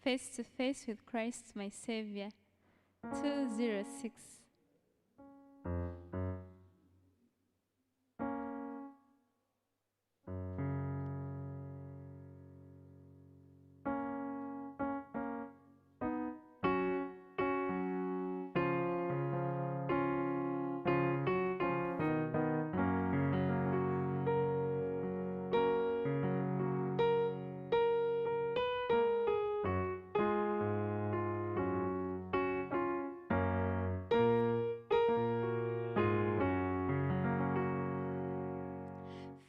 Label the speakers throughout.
Speaker 1: Face to Face with Christ my Savior, 206.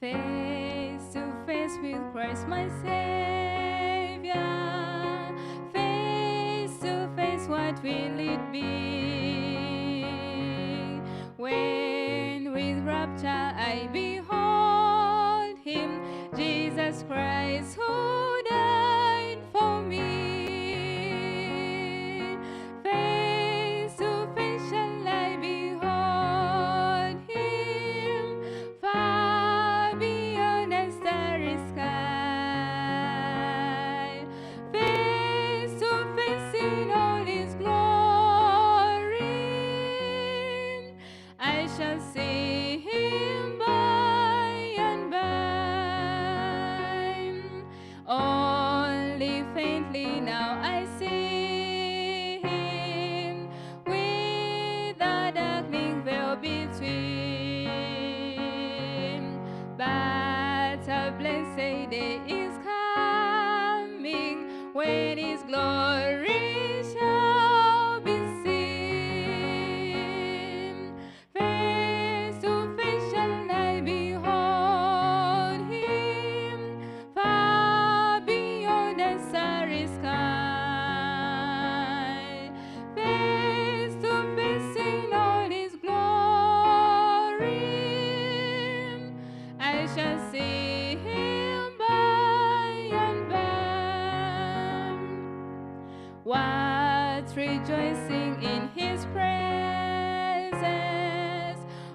Speaker 1: Face to face with Christ my Savior, face to face, what will it be? When with rapture I behold Him, Jesus Christ who died for me. Face to face shall I behold Him, far beyond the starry sky. Face to face in all His glory, I shall see Him by and by. Only faintly now I see Him, with the darkening veil between. But a blessed day is coming, when His glory shall be seen. Face to face shall I behold Him, far beyond the starry sky. Face to face in all His glory, I shall see Him by and by. What rejoicing in His presence,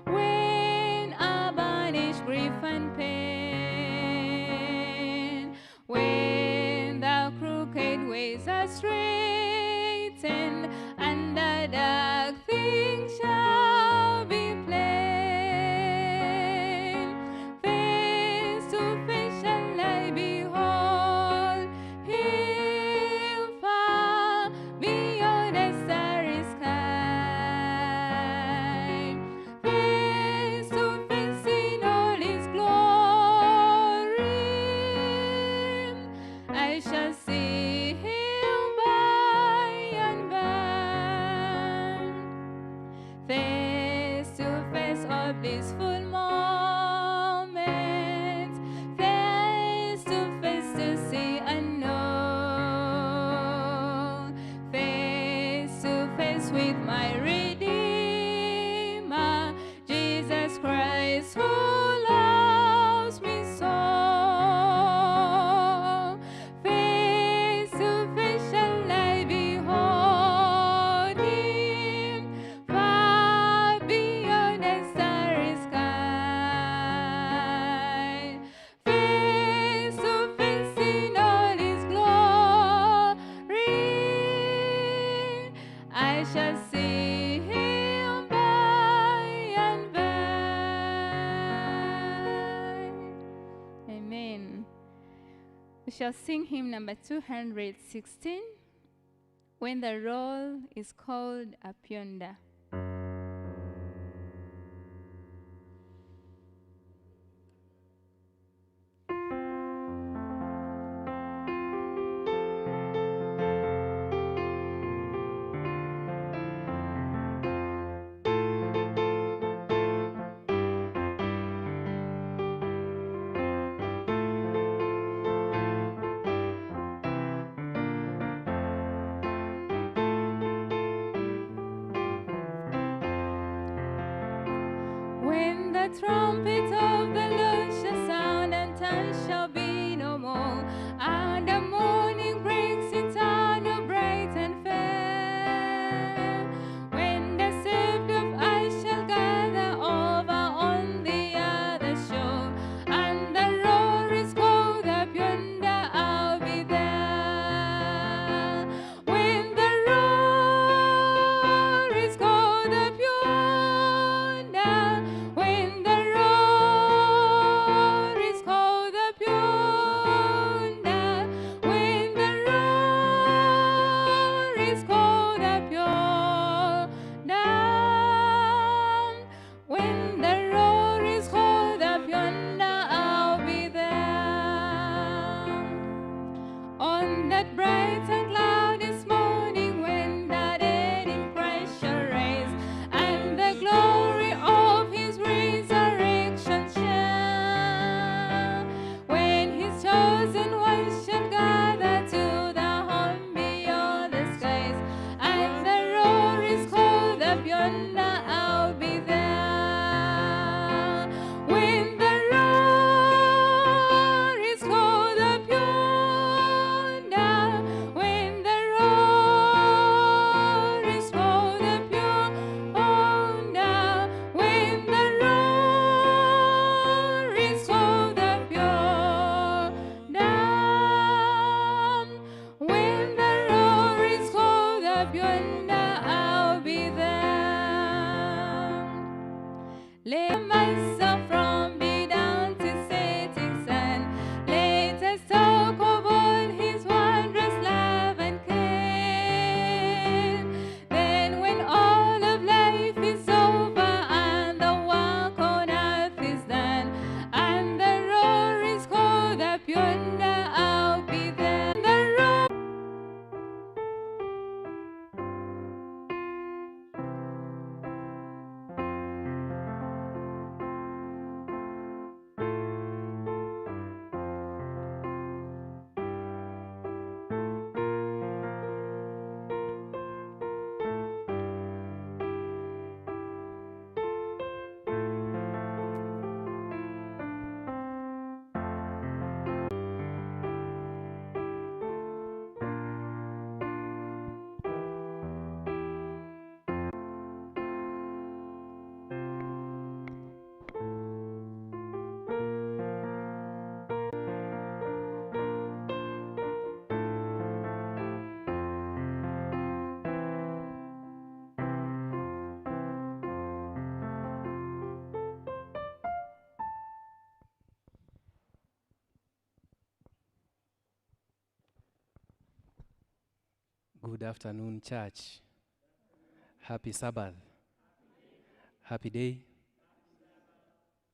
Speaker 1: when I banish grief and pain, when the crooked ways are straightened and the dark things shall be plain. Face to face shall I behold Him, far beyond the starry sky. Face to face in all His glory, I shall see Him by and by. Face to face, all blissful moments, face to see and know. Face to face with my Redeemer, Jesus Christ, who loves me so. Face to face shall I behold Him, far beyond the starry sky. Face to face in all His glory, I shall see Him by and by. Amen. We shall sing hymn number 216, When the Roll is Called Up Yonder. When the trumpet of the Lord shall sound, and time shall be no more, and the morning breaks eternal, bright and fair. When the saved of I shall gather over on the other shore, and the roar is called up yonder, I'll be there.
Speaker 2: Good afternoon, church. Happy Sabbath. Happy day.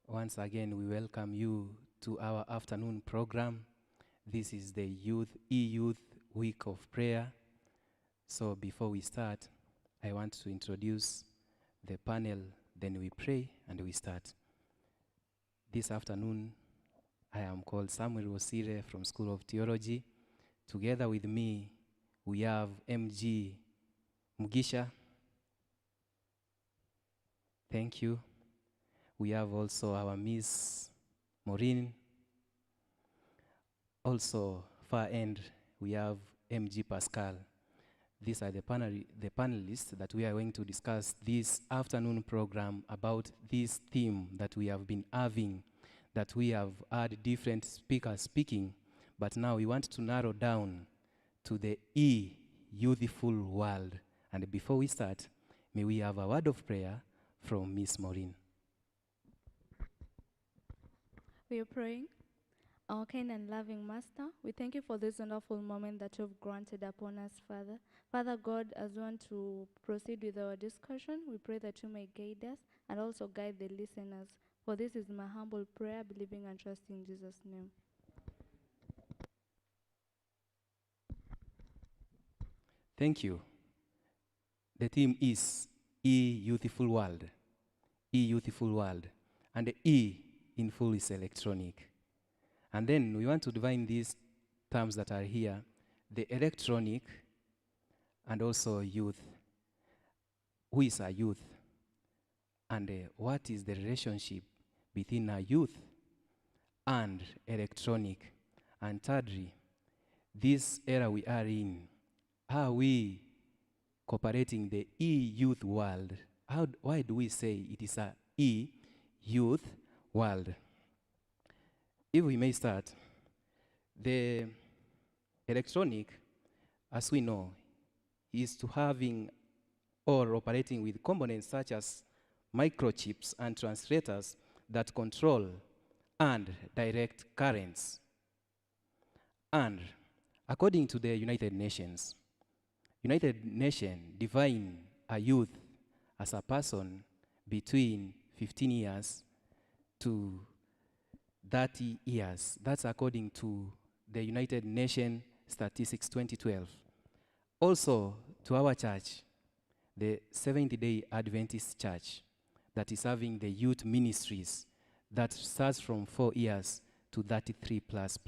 Speaker 2: Once again, we welcome you to our afternoon program. This is the E-Youth Week of Prayer. So before we start, I want to introduce the panel, then we pray and we start. This afternoon, I am called Samuel Osire from School of Theology. Together with me, we have MG Mugisha. Thank you. We have also our Miss Maureen. Also, far end, we have MG Pascal. These are the panelists that we are going to discuss this afternoon program about this theme that we have been having, that we have had different speakers speaking, but now we want to narrow down to the youthful world. And before we start, may we have a word of prayer from Miss Maureen.
Speaker 3: We are praying. Our kind and loving Master, we thank you for this wonderful moment that you've granted upon us, Father. Father God, as we want to proceed with our discussion, we pray that you may guide us and also guide the listeners. For this is my humble prayer, believing and trusting in Jesus' name.
Speaker 2: Thank you. The theme is E-Youthful World. E-Youthful World. And the E in full is electronic. And then we want to define these terms that are here, the electronic and also youth. Who is a youth? And what is the relationship between a youth and electronic? And thirdly, this era we are in, how are we cooperating the E-youth world? Why do we say it is a E-youth world? If we may start, the electronic, as we know, is to having or operating with components such as microchips and translators that control and direct currents. And according to the United Nations define a youth as a person between 15 years to 30 years. That's according to the United Nations Statistics 2012. Also, to our church, the Seventh-day Adventist Church, that is having the youth ministries that starts from 4 years to 33 plus.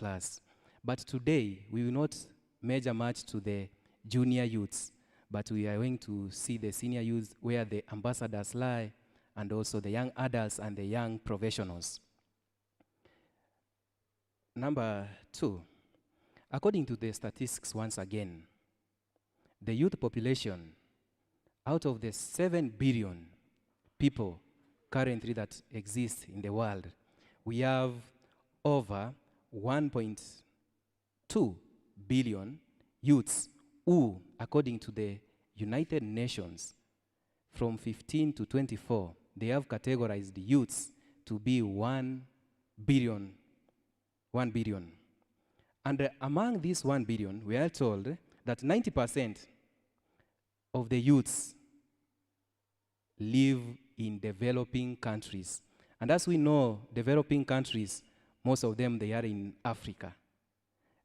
Speaker 2: But today, we will not measure much to the junior youths, but we are going to see the senior youths where the ambassadors lie, and also the young adults and the young professionals. Number 2, according to the statistics once again, the youth population, out of the 7 billion people currently that exist in the world, we have over 1.2 billion youths who, according to the United Nations, from 15 to 24, they have categorized the youths to be 1 billion. And among these 1 billion, we are told that 90% of the youths live in developing countries. And as we know, developing countries, most of them, they are in Africa.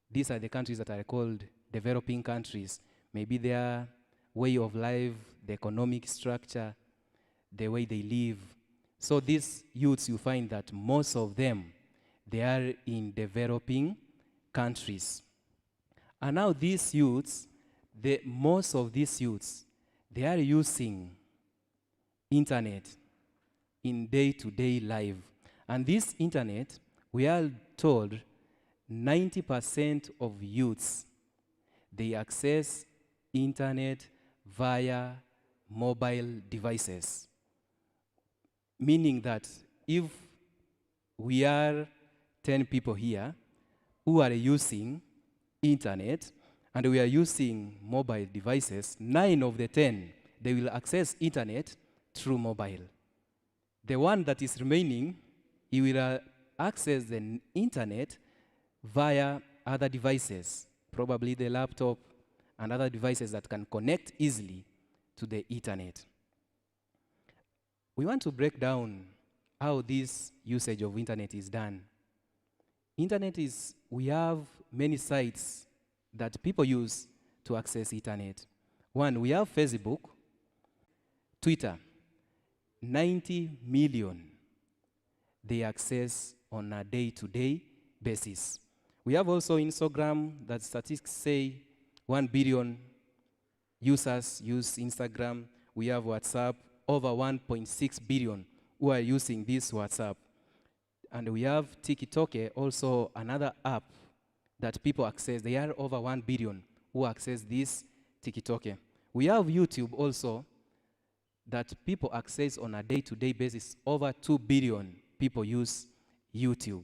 Speaker 2: These are the countries that are called developing countries. Maybe their way of life, the economic structure, the way they live. So these youths, you find that most of them, they are in developing countries. And now these youths, most of these youths, they are using internet in day-to-day life. And this internet, we are told 90% of youths, they access internet via mobile devices. Meaning that if we are 10 people here who are using internet and we are using mobile devices, 9 of the 10, they will access internet through mobile. The one that is remaining, he will access the internet via other devices, probably the laptop and other devices that can connect easily to the internet. We want to break down how this usage of internet is done. We have many sites that people use to access internet. One, we have Facebook, Twitter, 90 million they access on a day-to-day basis. We have also Instagram, that statistics say 1 billion users use Instagram. We have WhatsApp, over 1.6 billion who are using this WhatsApp. And we have TikTok, also another app that people access. They are over 1 billion who access this TikTok. We have YouTube also that people access on a day-to-day basis. Over 2 billion people use YouTube.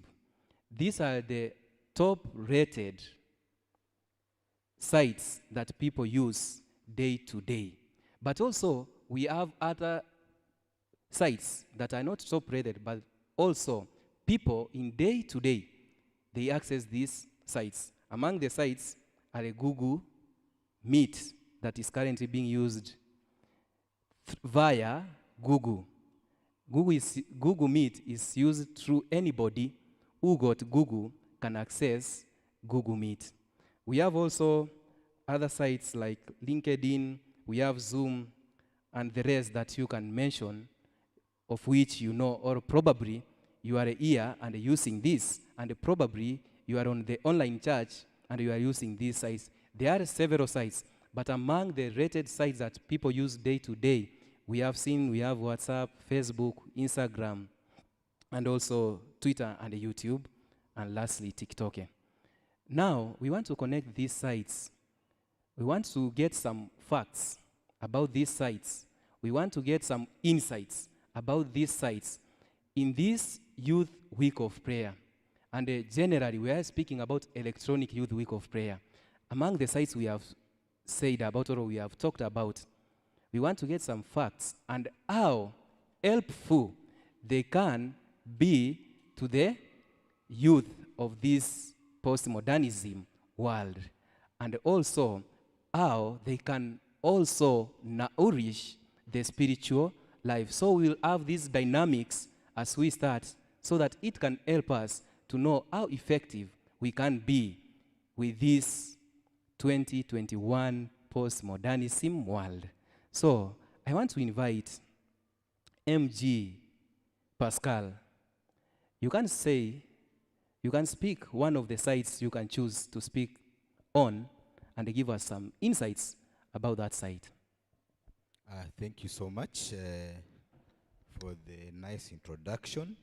Speaker 2: These are the top-rated sites that people use day to day. But also, we have other sites that are not top-rated, but also people in day to day, they access these sites. Among the sites are a Google Meet that is currently being used via Google. Google Meet is used through anybody who got Google can access Google Meet. We have also other sites like LinkedIn, we have Zoom, and the rest that you can mention, of which you know, or probably you are here and using this, and probably you are on the online church and you are using these sites. There are several sites, but among the rated sites that people use day to day, we have WhatsApp, Facebook, Instagram, and also Twitter and YouTube, and lastly, TikTok. Now, we want to connect these sites. We want to get some facts about these sites. We want to get some insights about these sites. In this Youth Week of Prayer, and generally we are speaking about electronic Youth Week of Prayer. Among the sites we have said about or we have talked about, we want to get some facts and how helpful they can be to the youth of this postmodernism world, and also how they can also nourish the spiritual life. So we'll have these dynamics as we start, so that it can help us to know how effective we can be with this 2021 postmodernism world. So I want to invite MG Pascal. You can speak one of the sites you can choose to speak on and give us some insights about that site.
Speaker 4: Thank you so much for the nice introduction.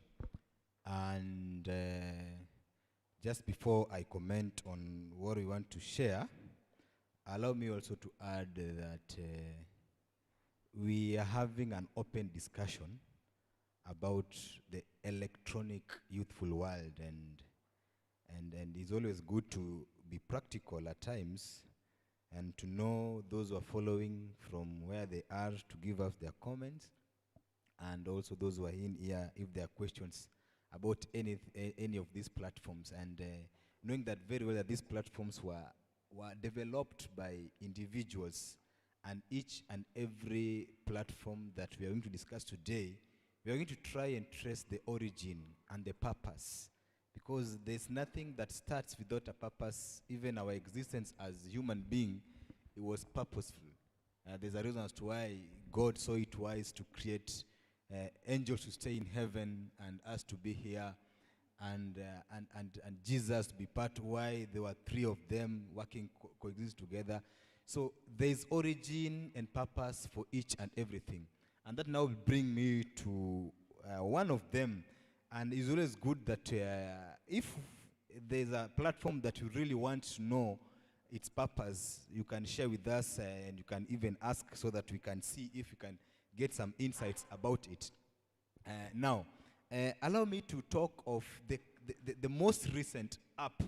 Speaker 4: And just before I comment on what we want to share, allow me also to add that we are having an open discussion about the electronic youthful world, and it's always good to be practical at times and to know those who are following from where they are to give us their comments, and also those who are in here if there are questions about any of these platforms, and knowing that very well that these platforms were developed by individuals, and each and every platform that we are going to discuss today, we are going to try and trace the origin and the purpose, because there's nothing that starts without a purpose. Even our existence as human being, it was purposeful. There's a reason as to why God saw it wise to create angels to stay in heaven and us to be here, and Jesus to be part, why there were three of them working coexist together. So there's origin and purpose for each and everything. And that now will bring me to one of them. And it's always good that if there's a platform that you really want to know its purpose, you can share with us, and you can even ask so that we can see if we can get some insights about it. Now, allow me to talk of the most recent app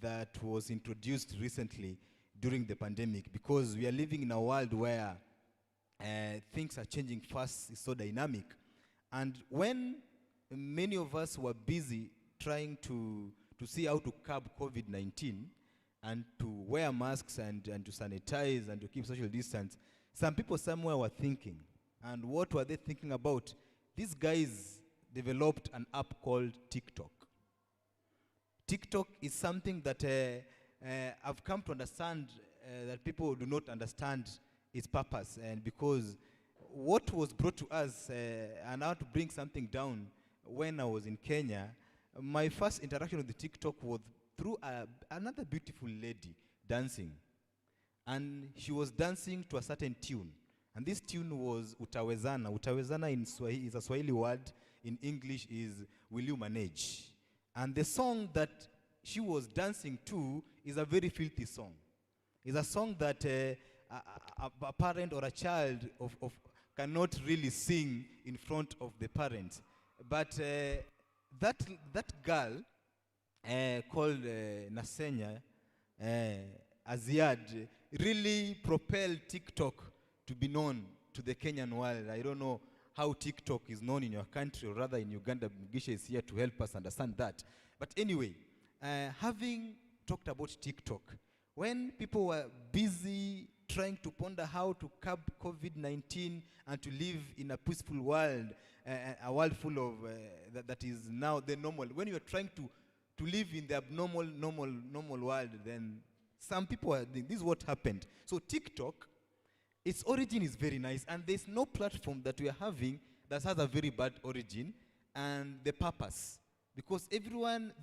Speaker 4: that was introduced recently during the pandemic, because we are living in a world where things are changing fast, it's so dynamic. And when many of us were busy trying to see how to curb COVID-19, and to wear masks and to sanitize and to keep social distance, some people somewhere were thinking. And what were they thinking about? These guys developed an app called TikTok. TikTok is something that I've come to understand that people do not understand its purpose. And because what was brought to us, and how to bring something down when I was in Kenya, my first interaction with the TikTok was through another beautiful lady dancing. And she was dancing to a certain tune. And this tune was Utawezana. Utawezana in Swahili is a Swahili word. In English is Will You Manage? And the song that she was dancing to is a very filthy song. It's a song that a parent or a child of cannot really sing in front of the parents. But that girl called Nasenya Aziad really propelled TikTok to be known to the Kenyan world. I don't know how TikTok is known in your country, or rather in Uganda. Mugisha is here to help us understand that. But anyway, having talked about TikTok, when people were busy trying to ponder how to curb COVID-19 and to live in a peaceful world, a world full of that is now the normal. When you are trying to live in the abnormal, normal world, then some people are, this is what happened. So TikTok, its origin is very nice, and there's no platform that we are having that has a very bad origin and the purpose. Because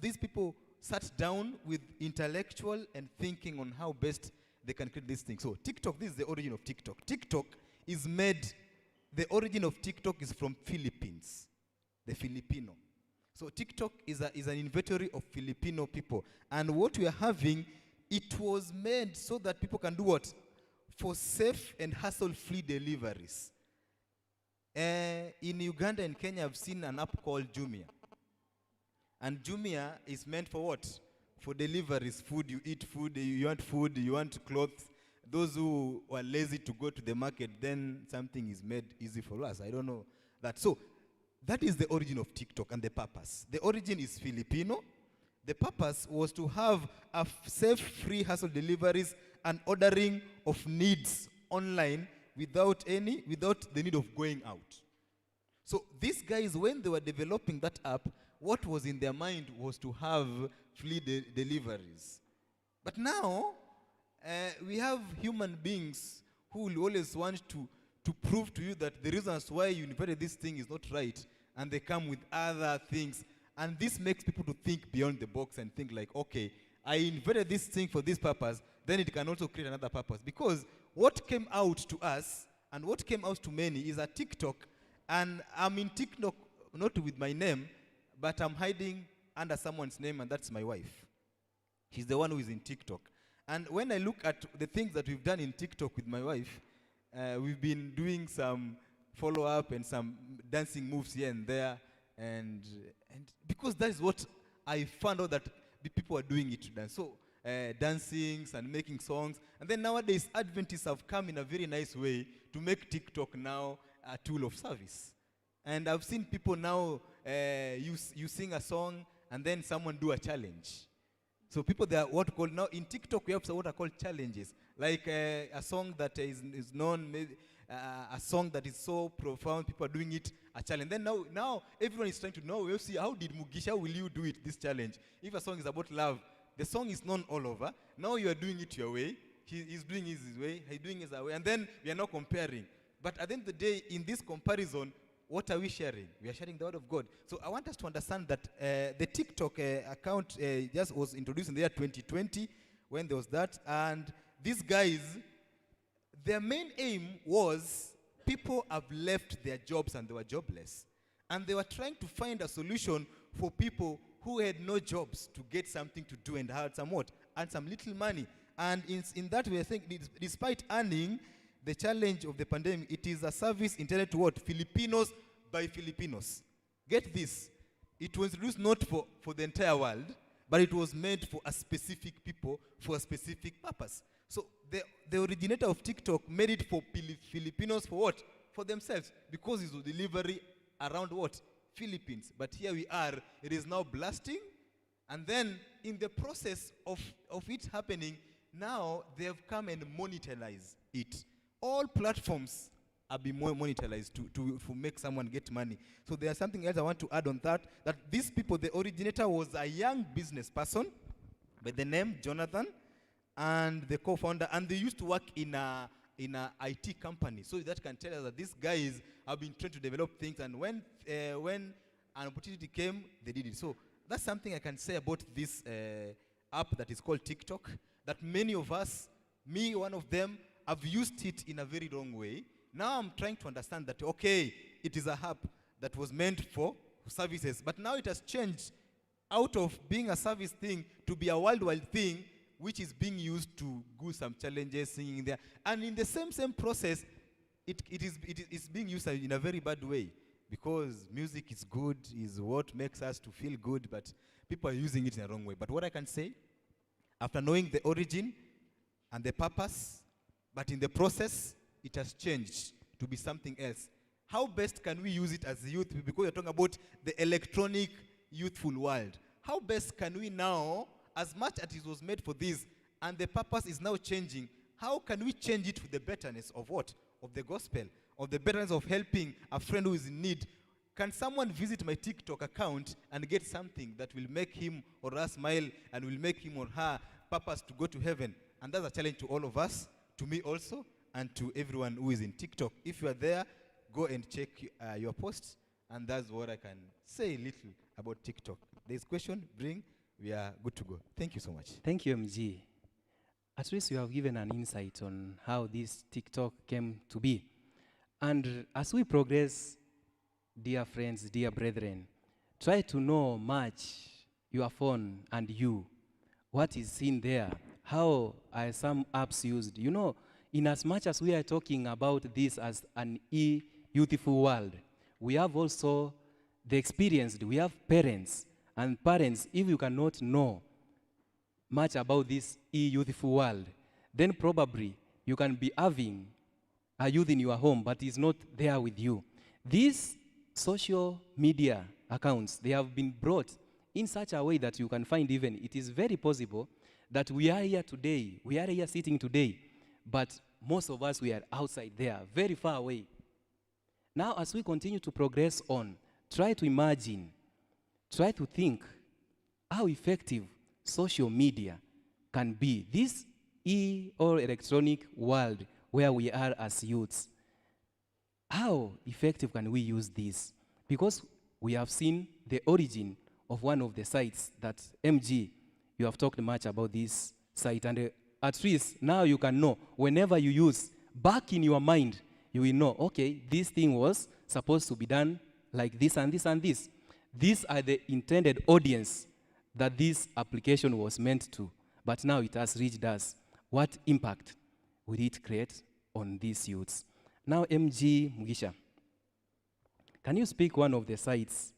Speaker 4: these people sat down with intellectual and thinking on how best they can create this thing. So TikTok, this is the origin of TikTok. The origin of TikTok is from Philippines, the Filipino. So TikTok is an inventory of Filipino people. And what we are having, it was made so that people can do what? For safe and hassle-free deliveries. In Uganda and Kenya, I've seen an app called Jumia. And Jumia is meant for what? For deliveries, food, you eat food, you want clothes. Those who are lazy to go to the market, then something is made easy for us. I don't know that. So that is the origin of TikTok and the purpose. The origin is Filipino. The purpose was to have safe, free hassle deliveries and ordering of needs online without the need of going out. So these guys, when they were developing that app, what was in their mind was to have free deliveries. But now, we have human beings who will always want to prove to you that the reasons why you invented this thing is not right, and they come with other things. And this makes people to think beyond the box and think like, okay, I invented this thing for this purpose, then it can also create another purpose. Because what came out to us and what came out to many is a TikTok, and I'm in TikTok not with my name, but I'm hiding under someone's name, and that's my wife. She's the one who is in TikTok. And when I look at the things that we've done in TikTok with my wife, we've been doing some follow-up and some dancing moves here and there, and because that is what I found out that the people are doing it to dance. So dancing and making songs. And then nowadays, Adventists have come in a very nice way to make TikTok now a tool of service. And I've seen people now, you sing a song and then someone do a challenge. So people, they are what called now in TikTok, we have what are called challenges. Like a song that is known, maybe a song that is so profound, people are doing it, a challenge. Then now everyone is trying to know, we'll see, how did Mugisha, how will you do it, this challenge? If a song is about love, the song is known all over. Now you are doing it your way. He's doing his way, he's doing his way. And then we are not comparing. But at the end of the day, in this comparison, what are we sharing? We are sharing the word of God. So I want us to understand that the TikTok account just was introduced in the year 2020 when there was that. And these guys, their main aim was people have left their jobs and they were jobless. And they were trying to find a solution for people who had no jobs to get something to do and had somewhat, and some little money. And in that way, I think, despite earning, the challenge of the pandemic, it is a service intended to what? Filipinos by Filipinos. Get this. It was introduced not for the entire world, but it was made for a specific people, for a specific purpose. So the originator of TikTok made it for Filipinos for what? For themselves. Because it's a delivery around what? Philippines. But here we are. It is now blasting And then in the process of it happening, now they have come and monetize it. All platforms are being monetized to make someone get money. So there's something else I want to add on that these people, the originator was a young business person by the name Jonathan, and the co-founder, and they used to work in a IT company. So that can tell us that these guys have been trying to develop things, and when an opportunity came, they did it. So that's something I can say about this app that is called TikTok, that many of us, me one of them, have used it in a very wrong way. Now I'm trying to understand that, okay, it is a app that was meant for services, but now it has changed out of being a service thing to be a worldwide thing, which is being used to do some challenges, singing there. And in the same process, it is being used in a very bad way, because music is good, is what makes us to feel good, but people are using it in a wrong way. But what I can say, after knowing the origin and the purpose, but in the process, it has changed to be something else. How best can we use it as youth? Because you're talking about the electronic youthful world. How best can we now, as much as it was made for this, and the purpose is now changing, how can we change it to the betterness of what? Of the gospel, of the betterness of helping a friend who is in need. Can someone visit my TikTok account and get something that will make him or her smile and will make him or her purpose to go to heaven? And that's a challenge to all of us, to me also, and to everyone who is in TikTok. If you are there, go and check your posts, and that's what I can say a little about TikTok. There's question, bring, we are good to go. Thank you so much.
Speaker 2: Thank you, MG. At least you have given an insight on how this TikTok came to be. And as we progress, dear friends, dear brethren, try to know much your phone and you. What is in there? How are some apps used? You know, in as much as we are talking about this as an youthful world, we have also the experienced, we have parents. And parents, if you cannot know much about this youthful world, then probably you can be having a youth in your home, but is not there with you. These social media accounts, they have been brought in such a way that you can find even, it is very possible that we are here today, we are here sitting today, but most of us, we are outside there, very far away. Now, as we continue to progress on, try to imagine, try to think how effective social media can be. This or electronic world where we are as youths, how effective can we use this? Because we have seen the origin of one of the sites that MG, you have talked much about this site, and at least now you can know, whenever you use, back in your mind, you will know, okay, this thing was supposed to be done like this and this and this. These are the intended audience that this application was meant to, but now it has reached us. What impact will it create on these youths? Now, MG Mugisha, can you speak one of the sites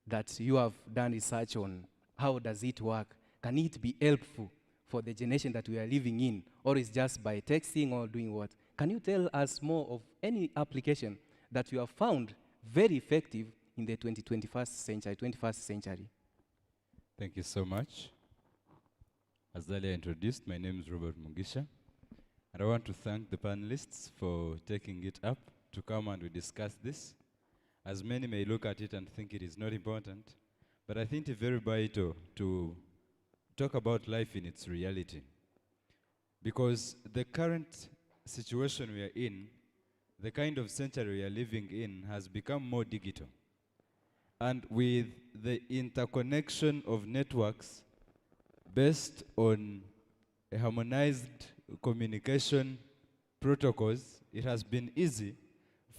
Speaker 2: that you have done research on? How does it work? Can it be helpful for the generation that we are living in, or is just by texting or doing what? Can you tell us more of any application that you have found very effective in the 21st century?
Speaker 5: Thank you so much. As earlier introduced, my name is Robert Mugisha, and I want to thank the panelists for taking it up to come and we discuss this. As many may look at it and think it is not important, but I think it's very vital to talk about life in its reality. Because the current situation we are in, the kind of century we are living in, has become more digital. And with the interconnection of networks based on a harmonized communication protocols, it has been easy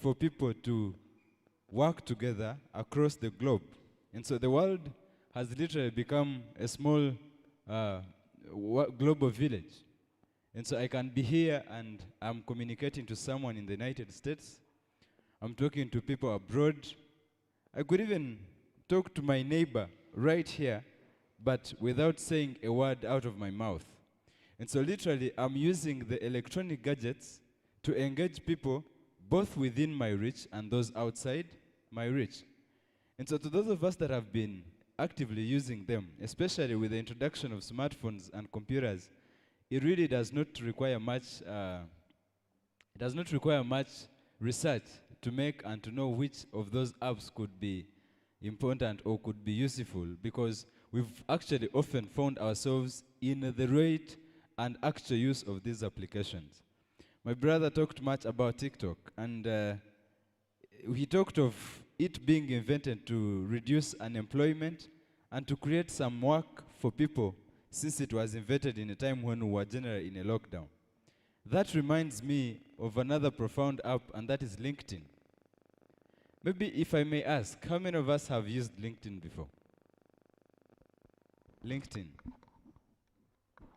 Speaker 5: for people to work together across the globe. And so the world has literally become a small global village. And so I can be here and I'm communicating to someone in the United States. I'm talking to people abroad. I could even talk to my neighbor right here, but without saying a word out of my mouth. And so literally, I'm using the electronic gadgets to engage people both within my reach and those outside my reach. And so to those of us that have been actively using them, especially with the introduction of smartphones and computers, it really does not require much. It does not require much research to make and to know which of those apps could be important or could be useful, because we've actually often found ourselves in the right and actual use of these applications. My brother talked much about TikTok, and he talked of it being invented to reduce unemployment and to create some work for people, since it was invented in a time when we were generally in a lockdown. That reminds me of another profound app, and that is LinkedIn. Maybe if I may ask, how many of us have used LinkedIn before? LinkedIn.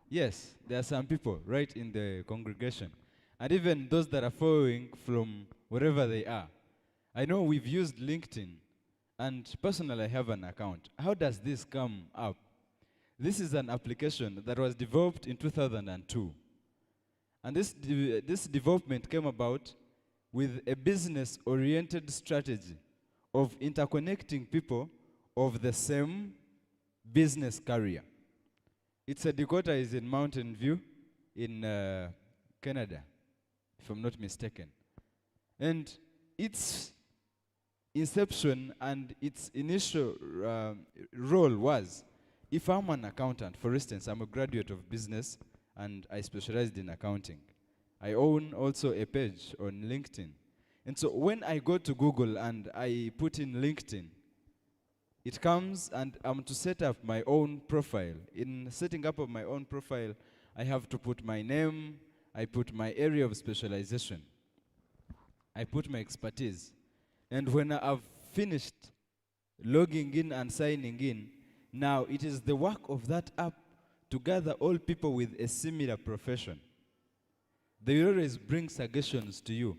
Speaker 5: Yes, there are some people right in the congregation, and even those that are following from wherever they are. I know we've used LinkedIn, and personally I have an account. How does this come up? This is an application that was developed in 2002. And this development came about with a business-oriented strategy of interconnecting people of the same business career. Its headquarters is in Mountain View in Canada, if I'm not mistaken. And its inception and its initial role was, if I'm an accountant, for instance, I'm a graduate of business and I specialized in accounting. I own also a page on LinkedIn. And so when I go to Google and I put in LinkedIn, it comes and I'm to set up my own profile. In setting up of my own profile, I have to put my name, I put my area of specialization, I put my expertise. And when I've finished logging in and signing in, now it is the work of that app to gather all people with a similar profession. They always bring suggestions to you.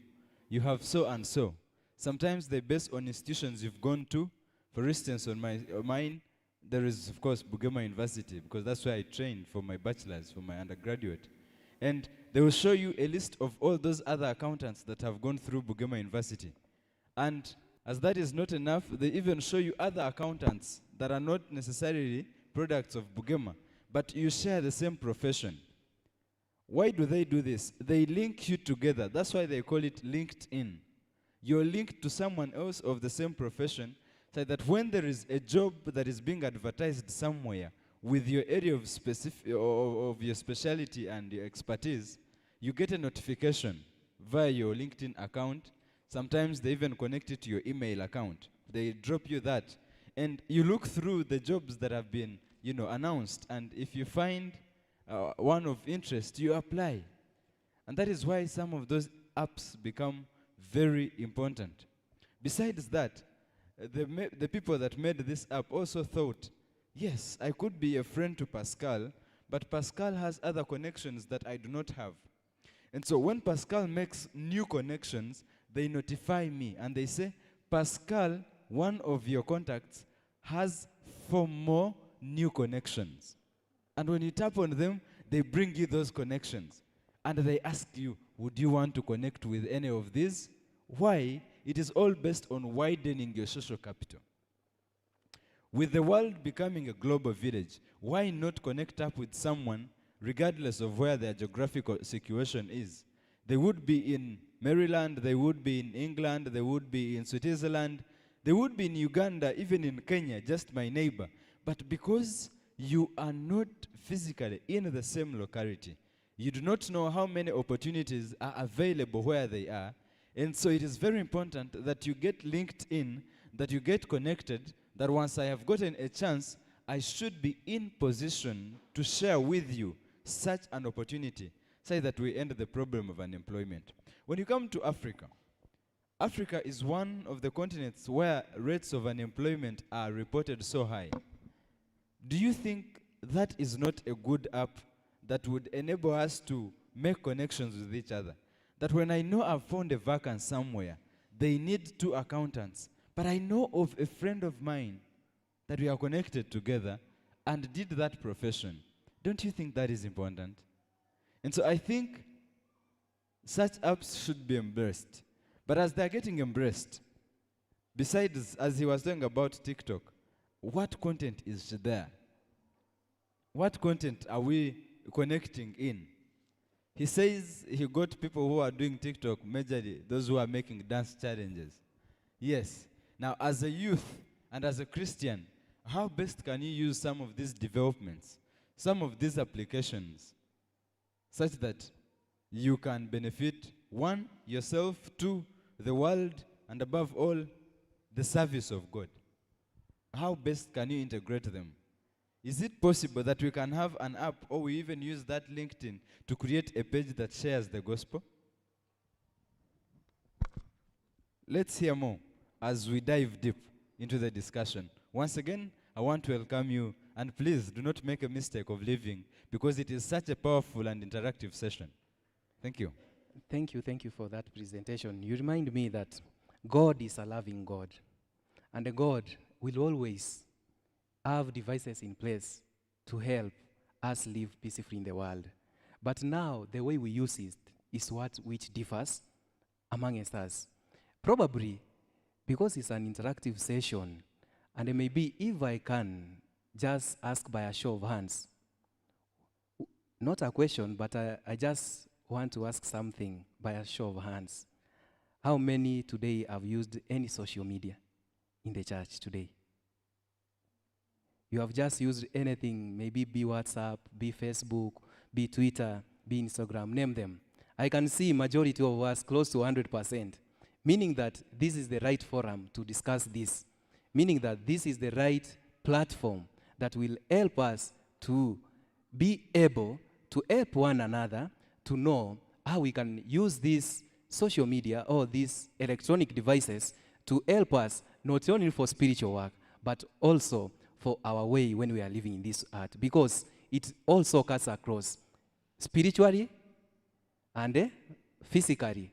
Speaker 5: You have so and so. Sometimes they base on institutions you've gone to. For instance, on mine, there is, of course, Bugema University, because that's where I trained for my bachelor's, for my undergraduate. And they will show you a list of all those other accountants that have gone through Bugema University. And as that is not enough, they even show you other accountants that are not necessarily products of Bugema, but you share the same profession. Why do they do this? They link you together. That's why they call it LinkedIn. You're linked to someone else of the same profession, so that when there is a job that is being advertised somewhere with your area of of your specialty and your expertise, you get a notification via your LinkedIn account. Sometimes they even connect it to your email account. They drop you that, and you look through the jobs that have been, announced, and if you find one of interest, you apply. And that is why some of those apps become very important. Besides that, the people that made this app also thought, yes, I could be a friend to Pascal, but Pascal has other connections that I do not have. And so when Pascal makes new connections, they notify me and they say, Pascal, one of your contacts, has 4 more new connections. And when you tap on them, they bring you those connections. And they ask you, would you want to connect with any of these? Why? It is all based on widening your social capital. With the world becoming a global village, why not connect up with someone regardless of where their geographical situation is? They would be in Maryland, they would be in England, they would be in Switzerland, they would be in Uganda, even in Kenya, just my neighbor. But because you are not physically in the same locality, you do not know how many opportunities are available where they are. And so it is very important that you get linked in, that you get connected, that once I have gotten a chance, I should be in position to share with you such an opportunity, so that we end the problem of unemployment. When you come to Africa, Africa is one of the continents where rates of unemployment are reported so high. Do you think that is not a good app that would enable us to make connections with each other? That when I know I've found a vacancy somewhere, they need 2 accountants, but I know of a friend of mine that we are connected together and did that profession. Don't you think that is important? And so I think such apps should be embraced. But as they're getting embraced, besides, as he was talking about TikTok, what content is there? What content are we connecting in? He says he got people who are doing TikTok, majorly those who are making dance challenges. Yes. Now, as a youth and as a Christian, how best can you use some of these developments, some of these applications, such that you can benefit, one, yourself, two, the world, and above all, the service of God? How best can you integrate them? Is it possible that we can have an app, or we even use that LinkedIn to create a page that shares the gospel? Let's hear more as we dive deep into the discussion. Once again, I want to welcome you, and please do not make a mistake of leaving, because it is such a powerful and interactive session. Thank you.
Speaker 2: Thank you for that presentation. You remind me that God is a loving God, and God will always have devices in place to help us live peacefully in the world. But now, the way we use it is which differs amongst us. Probably because it's an interactive session, and maybe if I can just ask by a show of hands, not a question, but I just want to ask something by a show of hands. How many today have used any social media in the church today? You have just used anything, maybe be WhatsApp, be Facebook, be Twitter, be Instagram, name them. I can see majority of us close to 100%, meaning that this is the right forum to discuss this, meaning that this is the right platform that will help us to be able to help one another to know how we can use this social media or these electronic devices to help us not only for spiritual work, but also for our way when we are living in this earth, because it also cuts across spiritually and physically.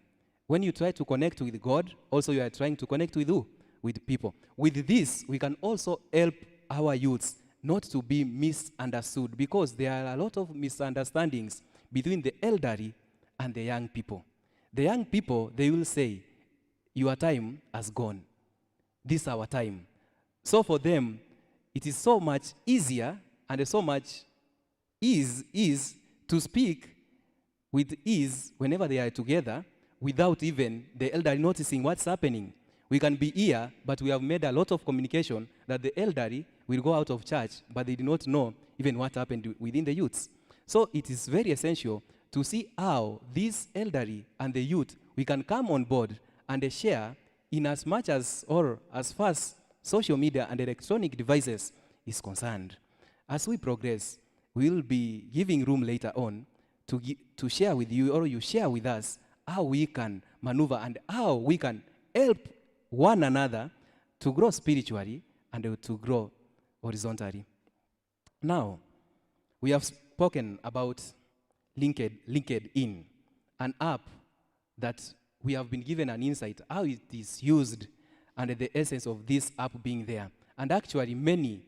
Speaker 2: When you try to connect with God, also you are trying to connect with who? With people. With this, we can also help our youths not to be misunderstood, because there are a lot of misunderstandings between the elderly and the young people. The young people, they will say, your time has gone. This is our time. So for them, it is so much easier and so much ease to speak with ease whenever they are together without even the elderly noticing what's happening. We can be here, but we have made a lot of communication that the elderly will go out of church, but they do not know even what happened within the youths. So it is very essential to see how these elderly and the youth, we can come on board and share in as much as or as far as social media and electronic devices is concerned. As we progress, we will be giving room later on to share with you, or you share with us, how we can maneuver and how we can help one another to grow spiritually and to grow horizontally. Now, we have spoken about LinkedIn, an app that we have been given an insight how it is used and the essence of this app being there. And actually many,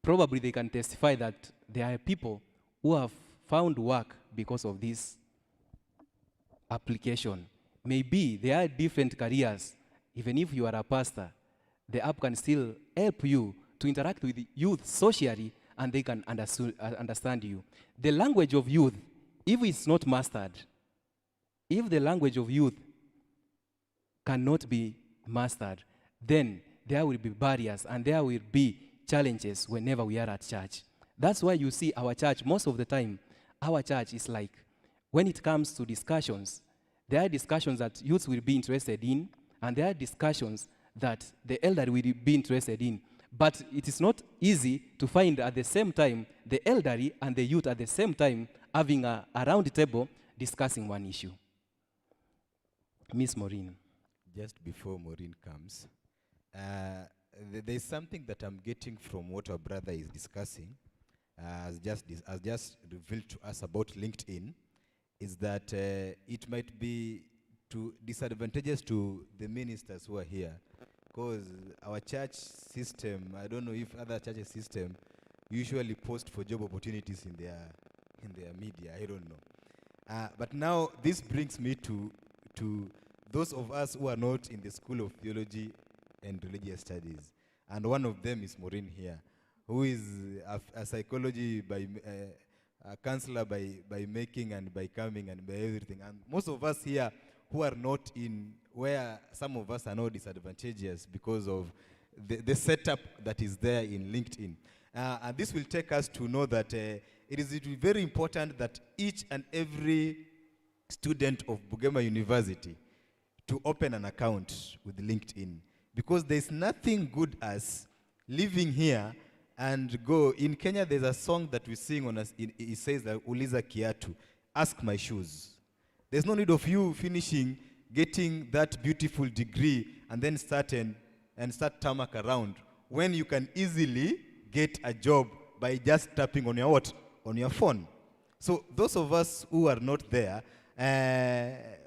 Speaker 2: probably they can testify that there are people who have found work because of this application. Maybe there are different careers. Even if you are a pastor, the app can still help you to interact with youth socially, and they can understand you. The language of youth, if it's not mastered, if the language of youth cannot be mastered, then there will be barriers and there will be challenges whenever we are at church. That's why you see our church, most of the time, our church is like, when it comes to discussions, there are discussions that youths will be interested in, and there are discussions that the elderly will be interested in. But it is not easy to find at the same time the elderly and the youth at the same time having a round table discussing one issue. Miss Maureen.
Speaker 4: Just before Maureen comes, there's something that I'm getting from what our brother is discussing, as just revealed to us about LinkedIn, is that it might be disadvantageous to the ministers who are here, because our church system, I don't know if other churches system usually post for job opportunities in their media. I don't know. But now this brings me to those of us who are not in the School of Theology and Religious Studies. And one of them is Maureen here, who is a psychology a counselor by making and by coming and by everything. And most of us here who are not in where some of us are not disadvantageous because of the setup that is there in LinkedIn. And this will take us to know that it is very important that each and every student of Bugema University to open an account with LinkedIn, because there's nothing good as living here and go. In Kenya, there's a song that we sing on us. It says that Uliza Kiatu, ask my shoes. There's no need of you finishing, getting that beautiful degree, and then start tarmac around when you can easily get a job by just tapping on your what? On your phone. So those of us who are not there,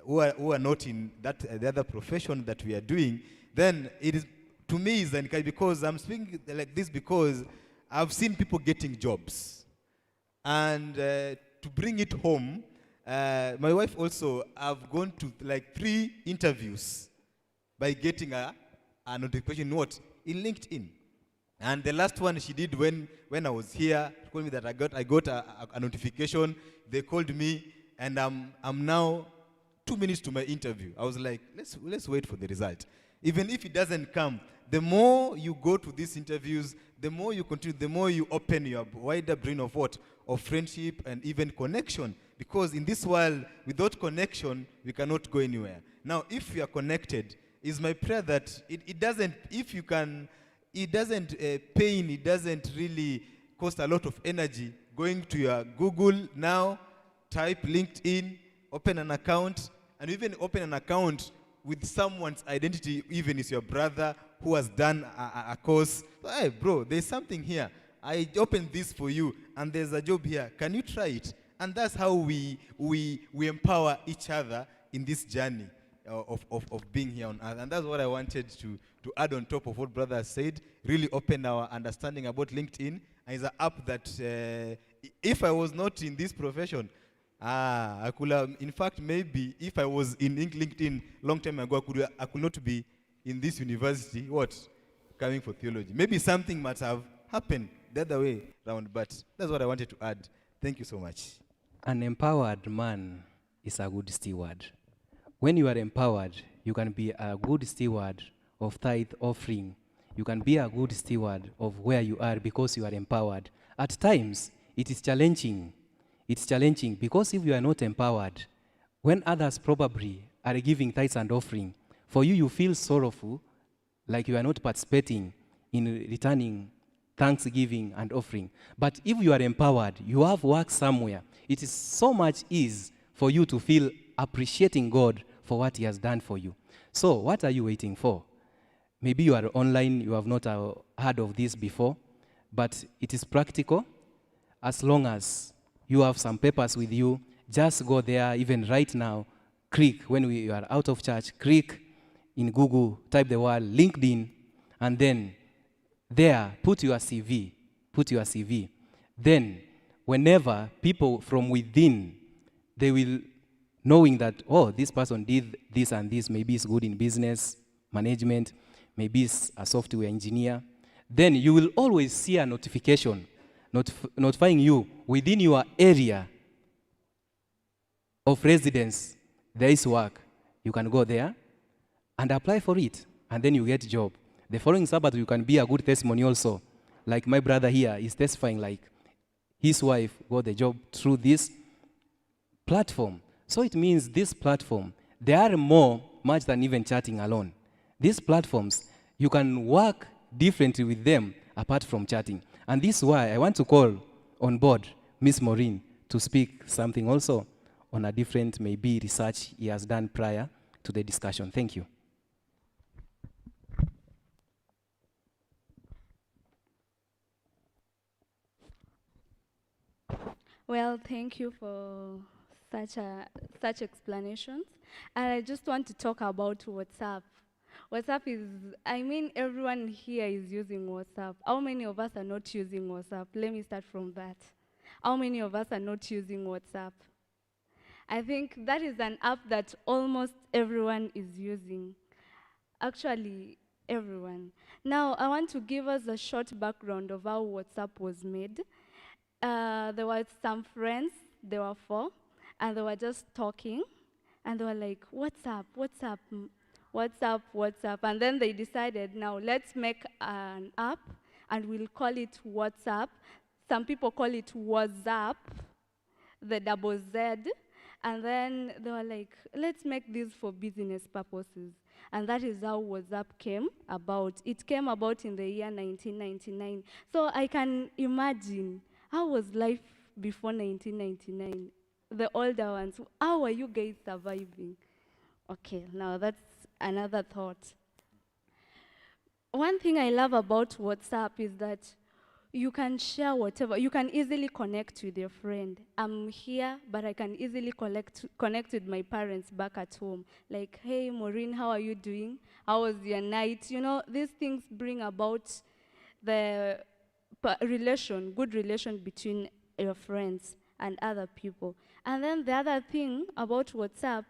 Speaker 4: who are not in that the other profession that we are doing, then it is, to me, is encouraging, because I'm speaking like this because I've seen people getting jobs. And to bring it home, my wife also, I've gone to like 3 interviews by getting a notification in LinkedIn. And the last one she did when I was here, told me that I got a notification. They called me, and I'm now 2 minutes to my interview. I was like, let's wait for the result. Even if it doesn't come, the more you go to these interviews, the more you continue, the more you open your wider brain of of friendship and even connection. Because in this world, without connection, we cannot go anywhere. Now, if you are connected, it's my prayer that it doesn't pain, it doesn't really cost a lot of energy going to your Google now, type LinkedIn, open an account, and even open an account with someone's identity, even is your brother who has done a course. Hey, bro, there's something here. I opened this for you, and there's a job here. Can you try it? And that's how we empower each other in this journey of being here on earth. And that's what I wanted to add on top of what brother has said, really open our understanding about LinkedIn. And it's an app that if I was not in this profession, I could have, in fact, maybe if I was in LinkedIn long time ago, I could not be in this university, coming for theology. Maybe something might have happened the other way around, but that's what I wanted to add. Thank you so much.
Speaker 2: An empowered man is a good steward. When you are empowered, you can be a good steward of tithe offering. You can be a good steward of where you are because you are empowered. At times, it is challenging. It's challenging because if you are not empowered, when others probably are giving tithes and offering, for you, you feel sorrowful, like you are not participating in returning thanksgiving and offering. But if you are empowered, you have work somewhere, it is so much ease for you to feel appreciating God for what he has done for you. So what are you waiting for? Maybe you are online, you have not heard of this before, but it is practical. As long as you have some papers with you, just go there, even right now, click, when you are out of church, click in Google, type the word LinkedIn, and then there, put your CV. Then, whenever people from within, they will, knowing that, oh, this person did this and this, maybe is good in business, management, maybe is a software engineer, then you will always see a notification notifying you within your area of residence, there is work. You can go there and apply for it, and then you get a job. The following Sabbath, you can be a good testimony also. Like my brother here is testifying, like his wife got the job through this platform. So it means this platform, there are much than even chatting alone. These platforms, you can work differently with them apart from chatting. And this is why I want to call on board Miss Maureen to speak something also on a different, maybe, research he has done prior to the discussion. Thank you.
Speaker 3: Well, thank you for such explanations. And I just want to talk about WhatsApp. WhatsApp is, I mean, everyone here is using WhatsApp. How many of us are not using WhatsApp? Let me start from that. How many of us are not using WhatsApp? I think that is an app that almost everyone is using. Actually, everyone. Now, I want to give us a short background of how WhatsApp was made. There were some friends, there were 4, and they were just talking, and they were like, what's up, what's up, what's up, what's up? And then they decided, now let's make an app, and we'll call it WhatsApp. Some people call it WhatsApp, the double Z, and then they were like, let's make this for business purposes. And that is how WhatsApp came about. It came about in the year 1999. So I can imagine, how was life before 1999? The older ones, how are you guys surviving? Okay, now that's another thought. One thing I love about WhatsApp is that you can share whatever. You can easily connect with your friend. I'm here, but I can easily connect with my parents back at home. Like, hey, Maureen, how are you doing? How was your night? You know, these things bring about the good relation between your friends and other people. And then the other thing about WhatsApp,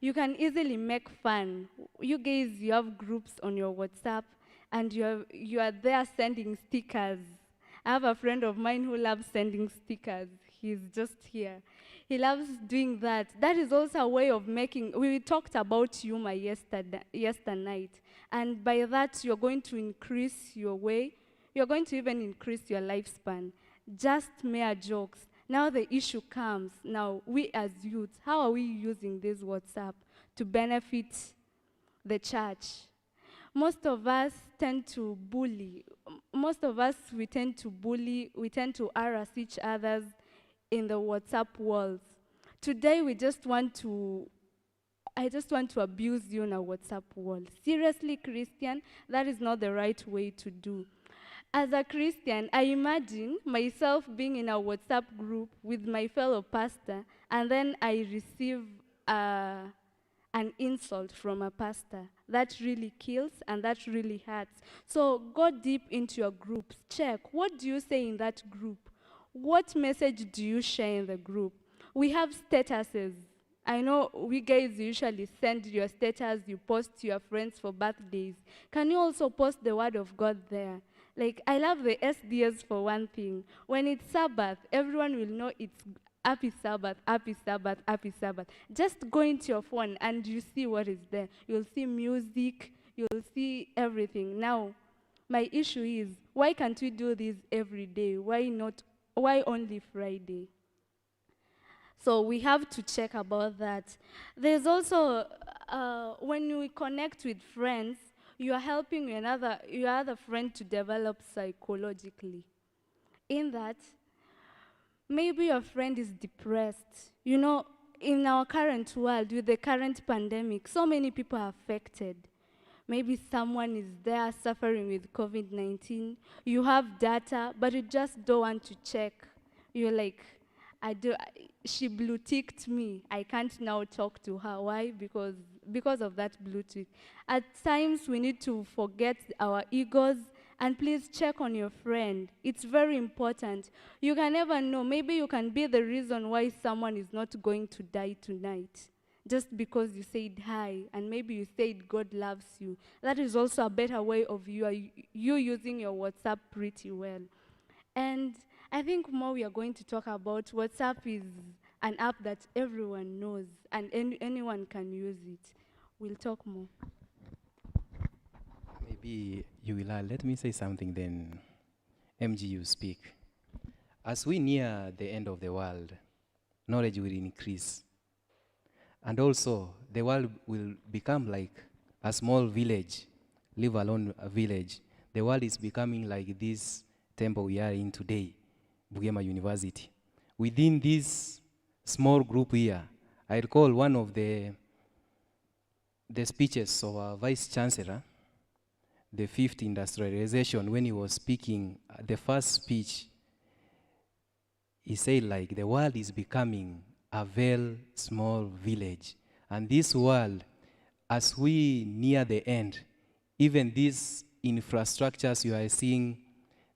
Speaker 3: you can easily make fun. You guys, you have groups on your WhatsApp, and you are there sending stickers. I have a friend of mine who loves sending stickers. He's just here. He loves doing that. That is also a way of making, we talked about humor yesterday, and by that you're going to increase your you're going to even increase your lifespan. Just mere jokes. Now the issue comes, now we as youth, how are we using this WhatsApp to benefit the church? Most of us tend to bully. We tend to harass each other in the WhatsApp walls. Today, I just want to abuse you on a WhatsApp wall. Seriously, Christian, that is not the right way to do. As a Christian, I imagine myself being in a WhatsApp group with my fellow pastor, and then I receive an insult from a pastor. That really kills and that really hurts. So go deep into your groups. Check, what do you say in that group? What message do you share in the group? We have statuses. I know we guys usually send your status, you post to your friends for birthdays. Can you also post the word of God there? Like, I love the SDS for one thing. When it's Sabbath, everyone will know it's Happy Sabbath, Happy Sabbath, Happy Sabbath. Just go into your phone and you see what is there. You'll see music, you'll see everything. Now, my issue is, why can't we do this every day? Why only Friday? So we have to check about that. There's also, when we connect with friends, you are helping your other friend to develop psychologically. In that, maybe your friend is depressed. You know, in our current world, with the current pandemic, so many people are affected. Maybe someone is there suffering with COVID-19. You have data, but you just don't want to check. You're like, she blue-ticked me. I can't now talk to her. Why? Because of that blue tick. At times, we need to forget our egos and please check on your friend. It's very important. You can never know. Maybe you can be the reason why someone is not going to die tonight, just because you said hi, and maybe you said God loves you. That is also a better way of you using your WhatsApp pretty well. And I think more we are going to talk about. WhatsApp is an app that everyone knows, and anyone can use it. We'll talk more.
Speaker 2: Maybe you will let me say something, then MG, you speak. As we near the end of the world, knowledge will increase. And also, the world will become like a small village, live alone a village. The world is becoming like this temple we are in today, Bugema University. Within this small group here, I recall one of the speeches of our Vice Chancellor, the fifth industrialization, when he was speaking, the first speech, he said like, the world is becoming a very small village. And this world, as we near the end, even these infrastructures you are seeing,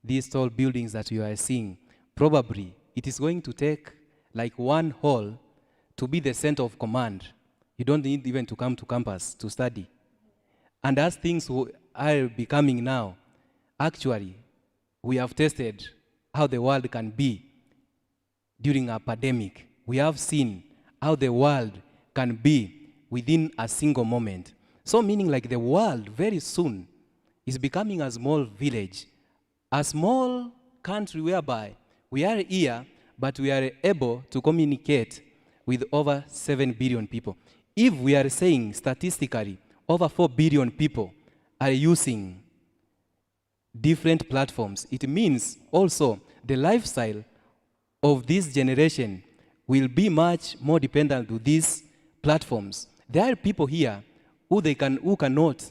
Speaker 2: these tall buildings that you are seeing, probably it is going to take like one hall to be the center of command. You don't need even to come to campus to study. And as things are becoming now, actually, we have tested how the world can be during a pandemic. We have seen how the world can be within a single moment. So meaning like the world very soon is becoming a small village, a small country whereby we are here, but we are able to communicate with over 7 billion people. If we are saying statistically, over 4 billion people are using different platforms, it means also the lifestyle of this generation will be much more dependent to these platforms. There are people here who cannot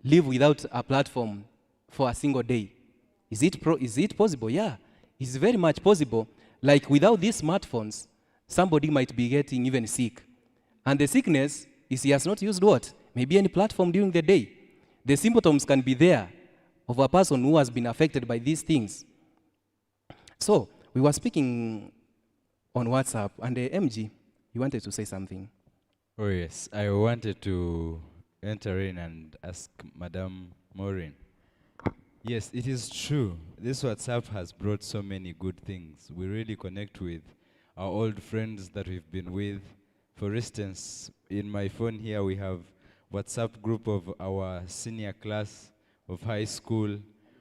Speaker 2: live without a platform for a single day. Is it possible? Yeah, it's very much possible. Like without these smartphones, somebody might be getting even sick. And the sickness is he has not used what? Maybe any platform during the day. The symptoms can be there of a person who has been affected by these things. So, we were speaking on WhatsApp, and MG, you wanted to say something.
Speaker 5: Oh yes, I wanted to enter in and ask Madam Maureen. Yes, it is true. This WhatsApp has brought so many good things. We really connect with our old friends that we've been with. For instance, in my phone here we have WhatsApp group of our senior class of high school.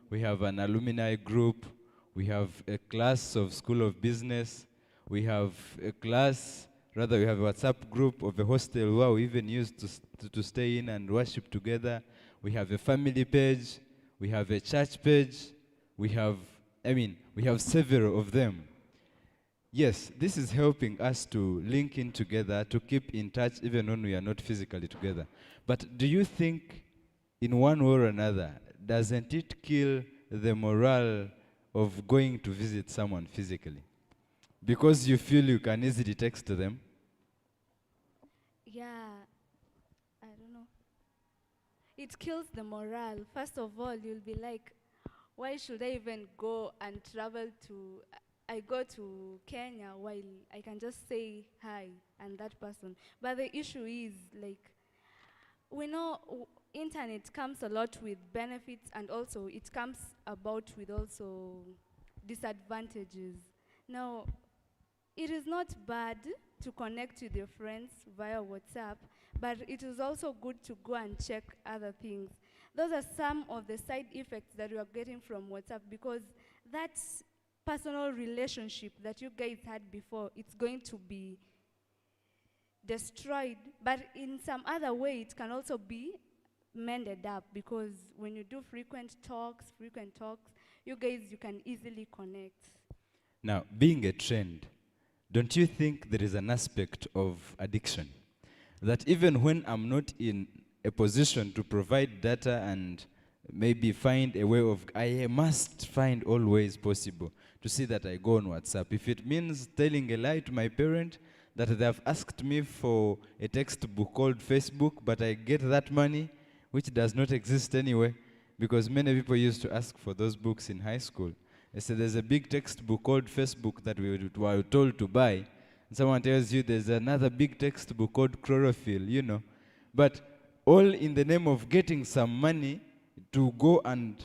Speaker 5: We have an alumni group. We have a class of School of Business. We have a class, rather we have a WhatsApp group of a hostel where we even used to stay in and worship together. We have a family page. We have a church page. We have several of them. Yes, this is helping us to link in together, to keep in touch even when we are not physically together. But do you think in one way or another, doesn't it kill the morale of going to visit someone physically? Because you feel you can easily text them?
Speaker 3: Yeah, I don't know. It kills the morale. First of all, you'll be like, why should I even go and travel to, I go to Kenya while I can just say hi and that person. But the issue is like, we know internet comes a lot with benefits, and also it comes about with also disadvantages. Now, it is not bad to connect with your friends via WhatsApp, but it is also good to go and check other things. Those are some of the side effects that we are getting from WhatsApp, because that personal relationship that you guys had before, it's going to be destroyed. But in some other way, it can also be mended up, because when you do frequent talks, you guys, you can easily connect.
Speaker 5: Now, being a trend, don't you think there is an aspect of addiction? That even when I'm not in a position to provide data and maybe find a way of, I must find all ways possible to see that I go on WhatsApp. If it means telling a lie to my parent that they have asked me for a textbook called Facebook, but I get that money, which does not exist anyway, because many people used to ask for those books in high school. They said there's a big textbook called Facebook that we were told to buy. And someone tells you there's another big textbook called Chlorophyll, you know. But all in the name of getting some money to go and,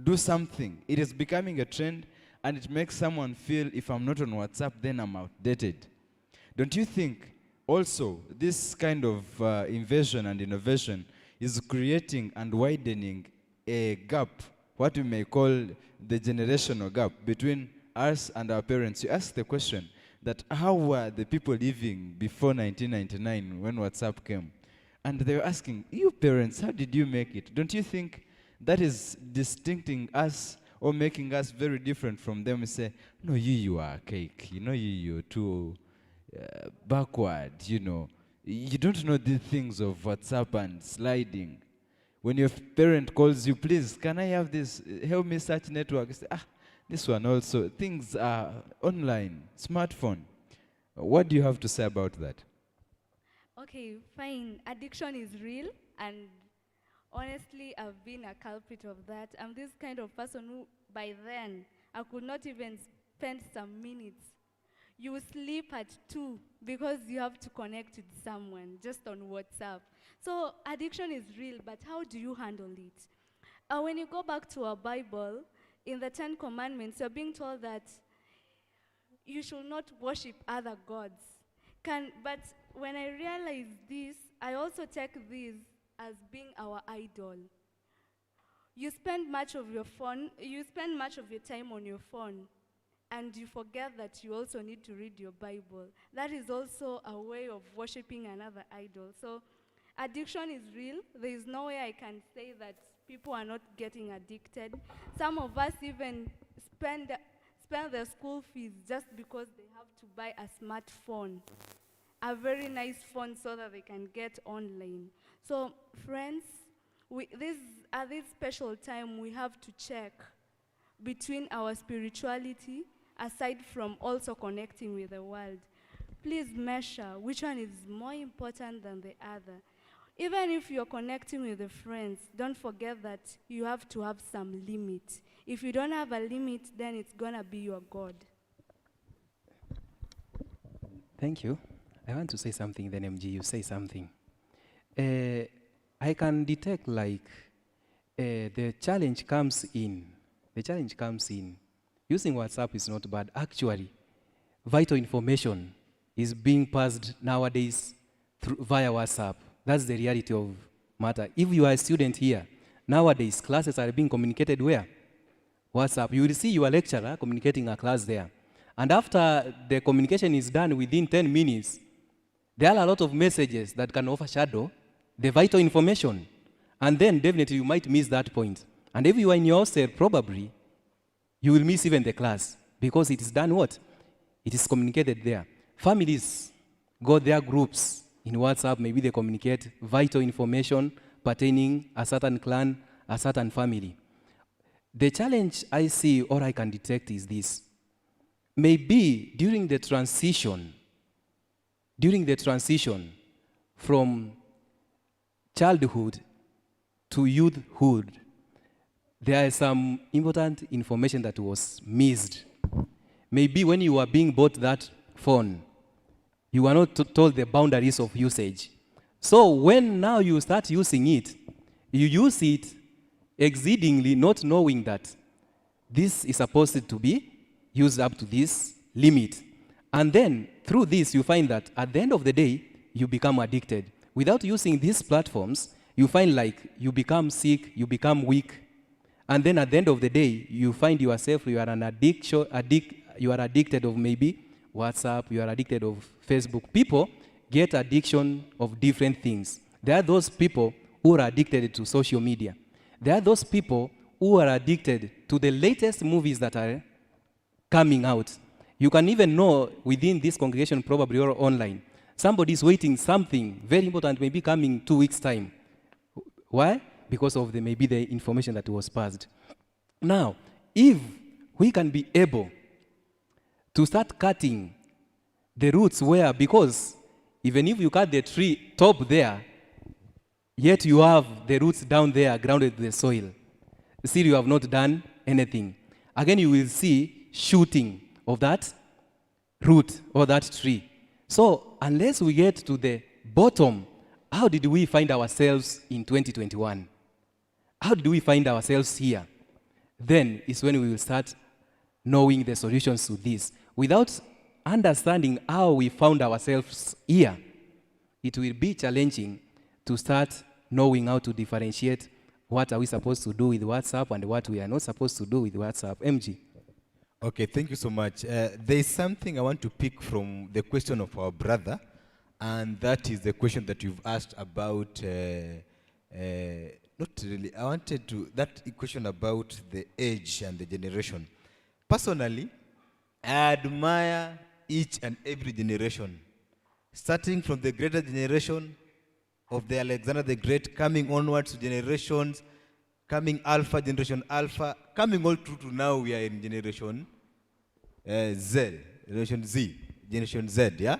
Speaker 5: do something. It is becoming a trend, and it makes someone feel if I'm not on WhatsApp, then I'm outdated. Don't you think also this kind of invasion and innovation is creating and widening a gap, what we may call the generational gap between us and our parents? You ask the question that how were the people living before 1999 when WhatsApp came? And they were asking, you parents, how did you make it? Don't you think that is distincting us or making us very different from them? We say, no, you are cake. You're too backward, You don't know the things of WhatsApp and sliding. When your parent calls you, please, can I have this? Help me search network. You say, this one also. Things are online, smartphone. What do you have to say about that?
Speaker 3: Okay, fine. Addiction is real, and honestly, I've been a culprit of that. I'm this kind of person who, by then, I could not even spend some minutes. You sleep at 2 because you have to connect with someone just on WhatsApp. So addiction is real, but how do you handle it? When you go back to our Bible, in the 10 Commandments, you're being told that you should not worship other gods. But when I realize this, I also take this as being our idol. You spend much of your time on your phone, and you forget that you also need to read your Bible. That is also a way of worshiping another idol. So addiction is real. There is no way I can say that people are not getting addicted. Some of us even spend their school fees just because they have to buy a smartphone, a very nice phone, so that they can get online. So friends, at this special time, we have to check between our spirituality, aside from also connecting with the world. Please measure which one is more important than the other. Even if you're connecting with the friends, don't forget that you have to have some limit. If you don't have a limit, then it's gonna be your God.
Speaker 2: Thank you. I want to say something, then MG, you say something. I can detect the challenge comes in. Using WhatsApp is not bad. Actually, vital information is being passed nowadays via WhatsApp. That's the reality of matter. If you are a student here, nowadays classes are being communicated where? WhatsApp. You will see your lecturer communicating a class there. And after the communication is done within 10 minutes, there are a lot of messages that can overshadow the vital information. And then definitely you might miss that point. And if you are in your hostel, probably you will miss even the class because it is done what? It is communicated there. Families got their groups in WhatsApp. Maybe they communicate vital information pertaining a certain clan, a certain family. The challenge I see or I can detect is this. Maybe during the transition from childhood to youthhood, there is some important information that was missed. Maybe when you were being bought that phone, you were not told the boundaries of usage. So when now you start using it, you use it exceedingly, not knowing that this is supposed to be used up to this limit. And then through this, you find that at the end of the day, you become addicted. Without using these platforms, you find like you become sick, you become weak. And then at the end of the day, you find yourself, you are addicted of maybe WhatsApp, you are addicted of Facebook. People get addiction of different things. There are those people who are addicted to social media. There are those people who are addicted to the latest movies that are coming out. You can even know within this congregation, probably or online, somebody is waiting something very important, maybe coming 2 weeks' time. Why? Because of maybe the information that was passed. Now, if we can be able to start cutting the roots where, because even if you cut the tree top there, yet you have the roots down there grounded in the soil, still you have not done anything. Again, you will see shooting of that root or that tree. So unless we get to the bottom, how did we find ourselves in 2021? How did we find ourselves here? Then is when we will start knowing the solutions to this. Without understanding how we found ourselves here, it will be challenging to start knowing how to differentiate what are we supposed to do with WhatsApp and what we are not supposed to do with WhatsApp. MG.
Speaker 4: Okay, thank you so much. There is something I want to pick from the question of our brother, and that is the question that you've asked about, not really, I wanted to, that question about the age and the generation. Personally, I admire each and every generation, starting from the greater generation of the Alexander the Great, coming onwards to generations, coming Alpha, Generation Alpha, coming all through to now we are in Generation Z, Generation Z, yeah?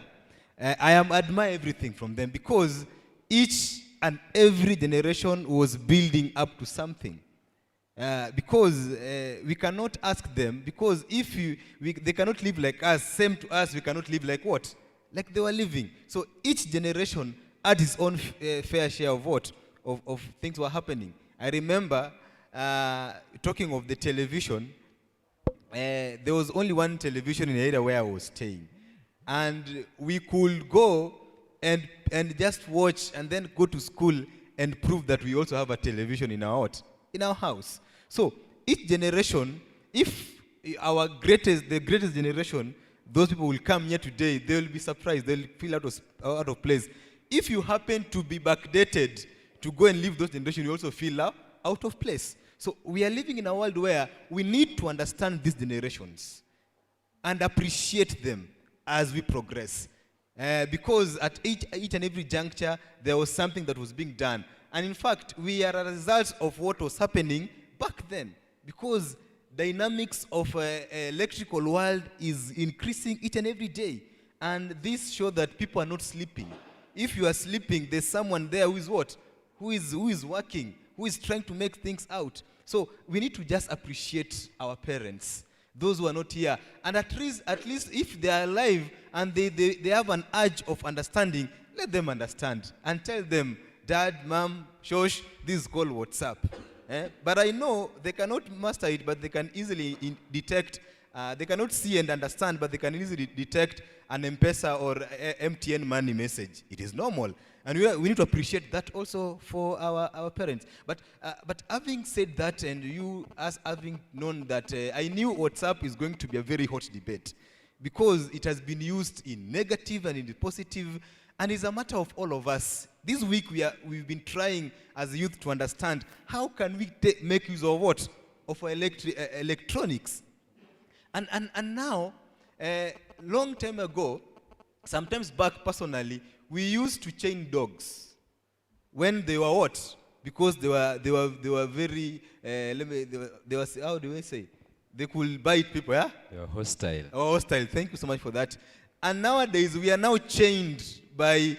Speaker 4: I admire everything from them because each and every generation was building up to something. Because we cannot ask them, because if they cannot live like us, same to us, we cannot live like what? Like they were living. So each generation had his own fair share of what? Of things were happening. I remember, talking of the television, there was only one television in the area where I was staying. And we could go and just watch and then go to school and prove that we also have a television in our house. So each generation, if the greatest generation, those people will come here today, they will be surprised, they'll feel out of place. If you happen to be backdated to go and live those generations, you also feel out of place. So we are living in a world where we need to understand these generations and appreciate them as we progress. Because at each and every juncture, there was something that was being done. And in fact, we are a result of what was happening back then. Because dynamics of electrical world is increasing each and every day. And this shows that people are not sleeping. If you are sleeping, there's someone there who is what? Who is working, who is trying to make things out. So we need to just appreciate our parents, those who are not here. And at least if they are alive and they have an urge of understanding, let them understand. And tell them, Dad, Mom, Shosh, this is called WhatsApp. But I know they cannot master it, but they can easily detect. They cannot see and understand, but they can easily detect an M-Pesa or MTN money message. It is normal. And we need to appreciate that also for our parents. But having said that, and you as having known that, I knew WhatsApp is going to be a very hot debate because it has been used in negative and in the positive, and it's a matter of all of us. This week we've been trying as a youth to understand how can we make use of what? Of electronics. And now, long time ago, sometimes back personally, we used to chain dogs when they were what? Because they were very they were how do I say? They could bite people, yeah?
Speaker 5: They were hostile.
Speaker 4: Oh, hostile. Thank you so much for that. And nowadays we are now chained by.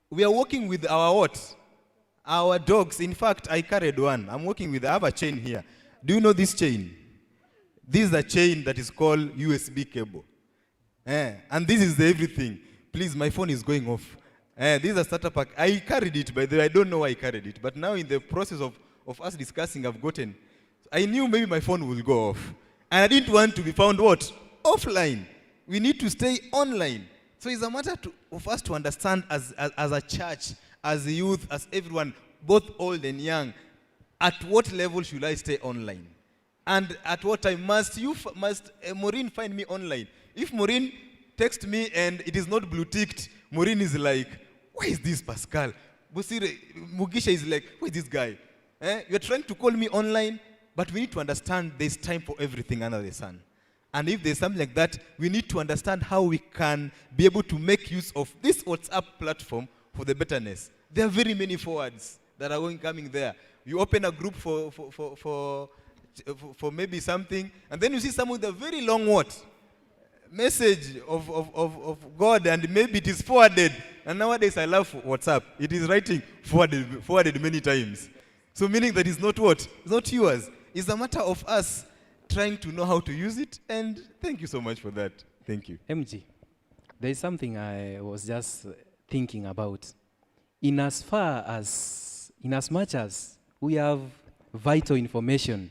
Speaker 4: We are working with our what? Our dogs. In fact, I carried one. I have a chain here. Do you know this chain? This is a chain that is called USB cable. And this is everything. Please, my phone is going off. This is a starter pack. I carried it, by the way. I don't know why I carried it. But now in the process of us discussing, I've gotten. I knew maybe my phone will go off. And I didn't want to be found what? Offline. We need to stay online. So it's a matter of us to understand as a church, as a youth, as everyone, both old and young, at what level should I stay online? And at what time must Maureen find me online? If Maureen texts me and it is not blue ticked, Maureen is like, why is this Pascal? Mugisha is like, who is this guy? You're trying to call me online, but we need to understand there's time for everything under the sun. And if there's something like that, we need to understand how we can be able to make use of this WhatsApp platform for the betterness. There are very many forwards that are coming there. You open a group for maybe something, and then you see someone with a very long message of God, and maybe it is forwarded. And nowadays I love WhatsApp. It is writing forwarded many times. So meaning that it's not what? It's not yours. It's a matter of us trying to know how to use it, and thank you so much for that. Thank you.
Speaker 2: MG, there is something I was just thinking about. In as much as we have vital information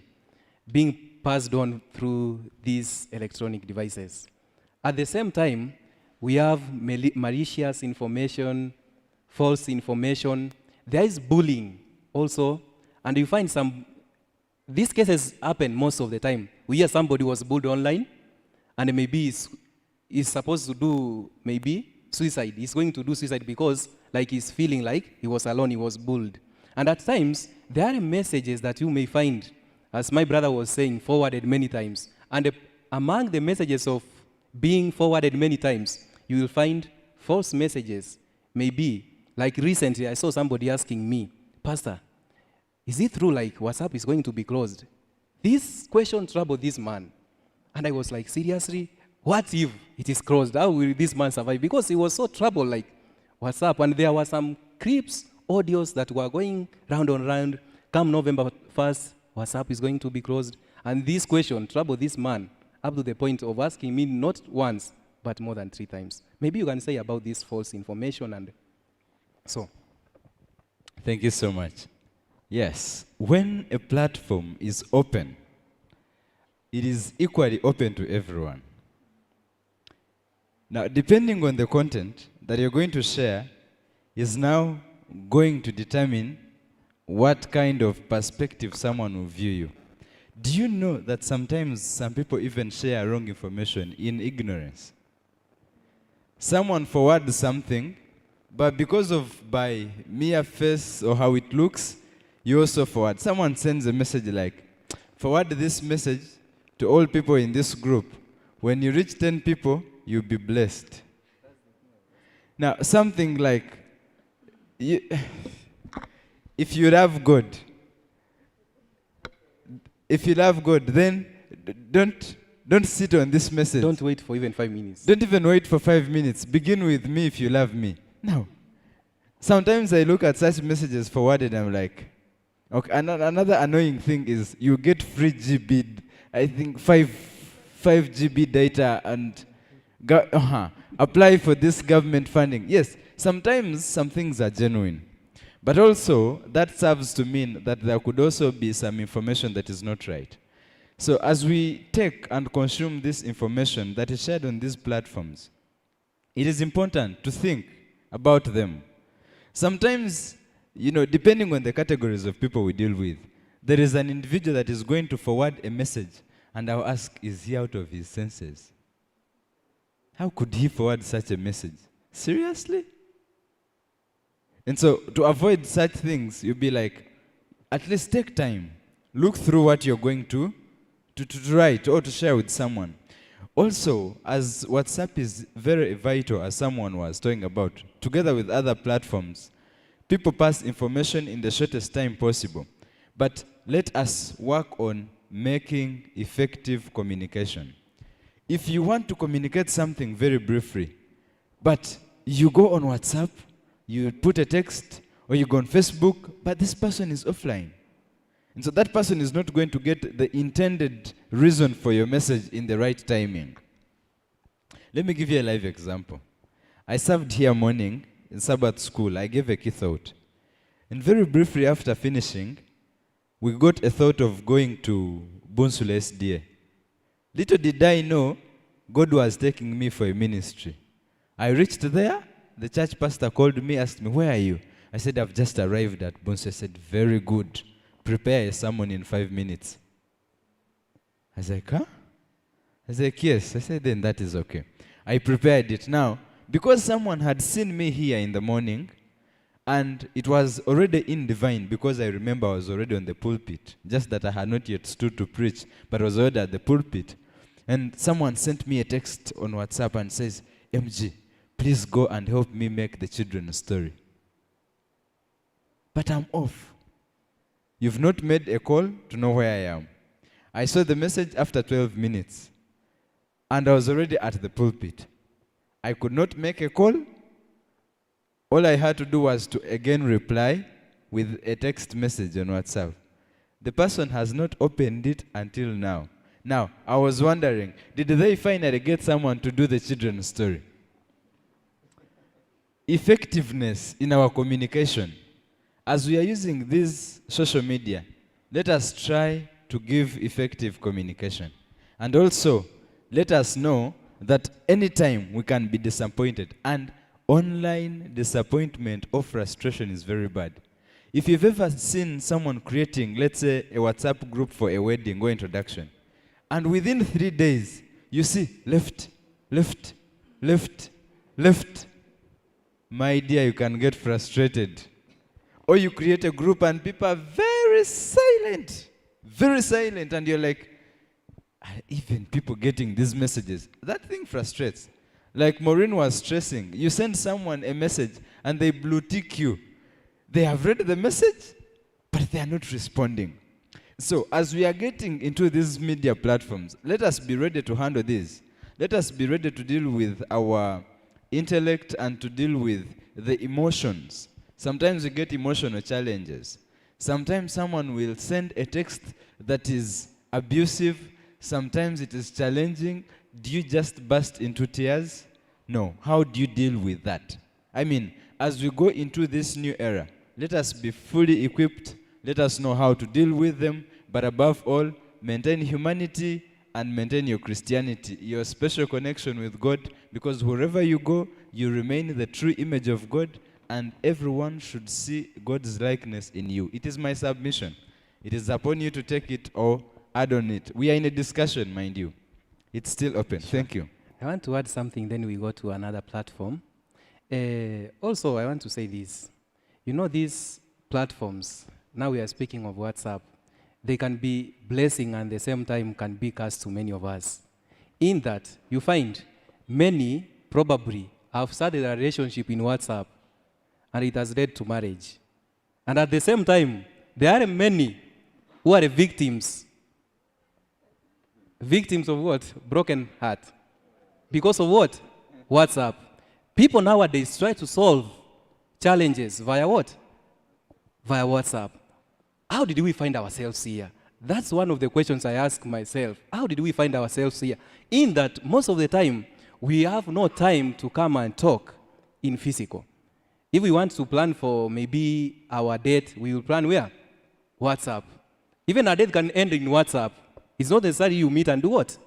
Speaker 2: being passed on through these electronic devices, at the same time, we have malicious information, false information. There is bullying also, and you find these cases happen most of the time. We hear somebody was bullied online, and maybe is supposed to do maybe suicide. He's going to do suicide because he's feeling like he was alone, he was bullied. And at times, there are messages that you may find, as my brother was saying, forwarded many times. And among the messages of being forwarded many times, you will find false messages. Maybe, like recently, I saw somebody asking me, Pastor, is it true WhatsApp is going to be closed? This question troubled this man. And I was like, seriously? What if it is closed? How will this man survive? Because he was so troubled, WhatsApp. And there were some clips, audios that were going round and round. Come November 1st, WhatsApp is going to be closed. And this question troubled this man up to the point of asking me not once, but more than 3 times. Maybe you can say about this false information and... So,
Speaker 5: Thank you so much. Yes, when a platform is open, it is equally open to everyone. Now, depending on the content that you're going to share, is now going to determine what kind of perspective someone will view you. Do you know that sometimes some people even share wrong information in ignorance? Someone forwards something, but because of by mere face or how it looks, you also forward. Someone sends a message like, forward this message to all people in this group. When you reach 10 people, you'll be blessed. Now, something like, if you love God, then don't sit on this message.
Speaker 2: don't wait for even 5 minutes.
Speaker 5: Don't even wait for 5 minutes. Begin with me if you love me. No. Sometimes I look at such messages forwarded and I'm like, okay, another annoying thing is you get free GB, I think 5 GB data and apply for this government funding. Yes, sometimes some things are genuine. But also, that serves to mean that there could also be some information that is not right. So as we take and consume this information that is shared on these platforms, it is important to think about them. Sometimes, depending on the categories of people we deal with, there is an individual that is going to forward a message, and I'll ask, is he out of his senses? How could he forward such a message? Seriously? And so, to avoid such things, you'll be like, at least take time. Look through what you're going to write or to share with someone. Also, as WhatsApp is very vital, as someone was talking about, together with other platforms, people pass information in the shortest time possible. But let us work on making effective communication. If you want to communicate something very briefly, but you go on WhatsApp, you put a text, or you go on Facebook, but this person is offline. And so that person is not going to get the intended reason for your message in the right timing. Let me give you a live example. I served here morning in Sabbath school. I gave a key thought. And very briefly after finishing, we got a thought of going to Bunsule SDA. Little did I know, God was taking me for a ministry. I reached there, the church pastor called me, asked me, where are you? I said, I've just arrived at Bunsule. I said, very good. Prepare a sermon in 5 minutes. I was like, huh? I was like, yes. I said, then that is okay. I prepared it. Now, because someone had seen me here in the morning, and it was already in divine, because I remember I was already on the pulpit, just that I had not yet stood to preach, but I was already at the pulpit. And someone sent me a text on WhatsApp and says, MG, please go and help me make the children's story. But I'm off. You've not made a call to know where I am. I saw the message after 12 minutes, and I was already at the pulpit. I could not make a call. All I had to do was to again reply with a text message on WhatsApp. The person has not opened it until now. Now, I was wondering, did they finally get someone to do the children's story? Effectiveness in our communication. As we are using this social media, let us try to give effective communication. And also, let us know that anytime we can be disappointed, and online disappointment or frustration is very bad. If you've ever seen someone creating, let's say, a WhatsApp group for a wedding or introduction, and within 3 days, you see left, left, left, left, my dear, you can get frustrated. Or you create a group and people are very silent, and you're like, are even people getting these messages? That thing frustrates. Like Maureen was stressing, you send someone a message and they blue tick you. They have read the message, but they are not responding. So as we are getting into these media platforms, let us be ready to handle this. Let us be ready to deal with our intellect and to deal with the emotions. Sometimes we get emotional challenges. Sometimes someone will send a text that is abusive. Sometimes it is challenging. Do you just burst into tears? No. How do you deal with that? I mean, as we go into this new era, let us be fully equipped, let us know how to deal with them, but above all, maintain humanity and maintain your Christianity, your special connection with God, because wherever you go, you remain the true image of God, and everyone should see God's likeness in you. It is my submission. It is upon you to take it or add on it. We are in a discussion, mind you. It's still open.
Speaker 2: Sure.
Speaker 5: Thank you.
Speaker 2: I want to add something, then we go to another platform. Also, I want to say this. You know, these platforms, now we are speaking of WhatsApp, they can be blessing and at the same time can be curse to many of us. In that, you find many probably have started a relationship in WhatsApp and it has led to marriage. And at the same time, there are many who are victims. Victims of what? Broken heart. Because of what? WhatsApp. People nowadays try to solve challenges via what? Via WhatsApp. How did we find ourselves here? That's one of the questions I ask myself. How did we find ourselves here? In that, most of the time, we have no time to come and talk in physical. If we want to plan for maybe our date, we will plan where? WhatsApp. Even a date can end in WhatsApp. It's not necessary you meet and do what?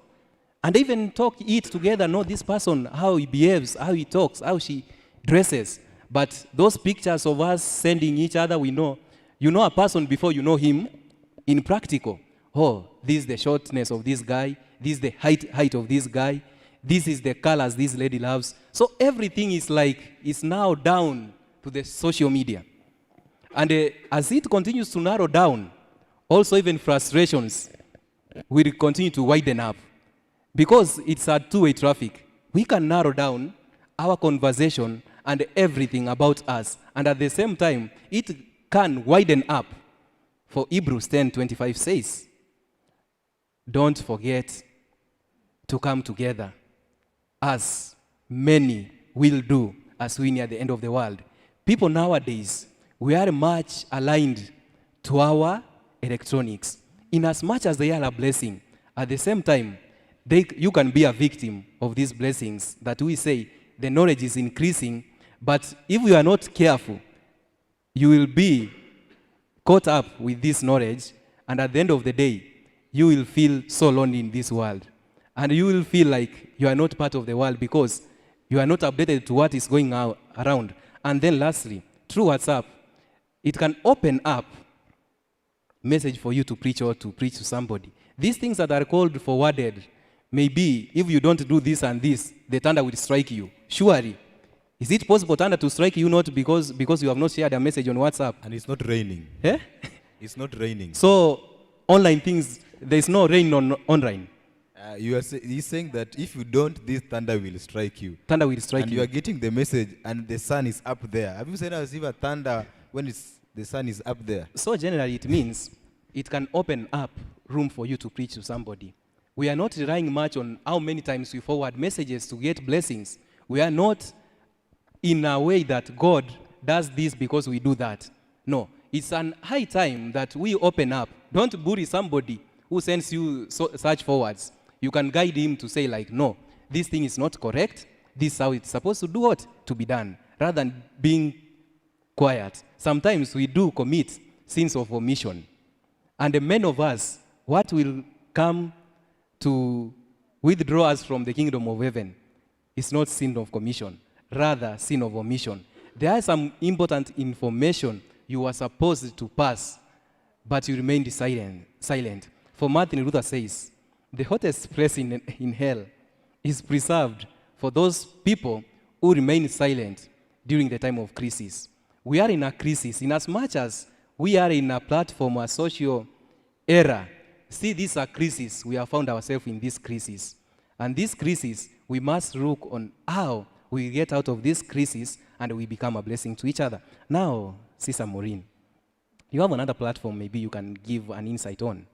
Speaker 2: And even talk, eat together, know this person, how he behaves, how he talks, how she dresses. But those pictures of us sending each other, we know. You know a person before you know him in practical. Oh, this is the shortness of this guy. This is the height of this guy. This is the colors this lady loves. So everything is like, it's now down to the social media. And as it continues to narrow down, also even frustrations will continue to widen up. Because it's a two-way traffic. We can narrow down our conversation and everything about us. And at the same time, it can widen up. For Hebrews 10:25 says, don't forget to come together as many will do as we near the end of the world. People nowadays, we are much aligned to our electronics. In as much as they are a blessing, at the same time, you can be a victim of these blessings that we say the knowledge is increasing, but if you are not careful, you will be caught up with this knowledge, and at the end of the day, you will feel so lonely in this world. And you will feel like you are not part of the world because you are not updated to what is going around. And then lastly, through WhatsApp, it can open up message for you to preach or to preach to somebody. These things that are called forwarded, maybe if you don't do this and this, the thunder will strike you. Surely. Is it possible thunder to strike you not because you have not shared a message on WhatsApp?
Speaker 4: And it's not raining.
Speaker 2: Eh?
Speaker 4: It's not raining.
Speaker 2: So, online things, there is no rain on online.
Speaker 4: He's saying that if you don't, this thunder will strike you.
Speaker 2: Thunder will strike
Speaker 4: and
Speaker 2: you.
Speaker 4: you are getting the message and the sun is up there. Have you seen us receive a thunder when the sun is up there?
Speaker 2: So generally it means it can open up room for you to preach to somebody. We are not relying much on how many times we forward messages to get blessings. We are not in a way that God does this because we do that. No, it's an high time that we open up. Don't bully somebody who sends you such forwards. You can guide him to say like, no, this thing is not correct. This is how it's supposed to do what? To be done. Rather than being quiet. Sometimes we do commit sins of omission. And the many of us, what will come to withdraw us from the kingdom of heaven is not sin of commission, rather sin of omission. There is some important information you were supposed to pass, but you remained silent. For Martin Luther says, the hottest place in hell is preserved for those people who remain silent during the time of crisis. We are in a crisis. In as much as we are in a platform, a social era, see this a crisis. We have found ourselves in this crisis. And this crisis, we must look on how we get out of this crisis and we become a blessing to each other. Now, Sister Maureen, you have another platform maybe you can give an insight on.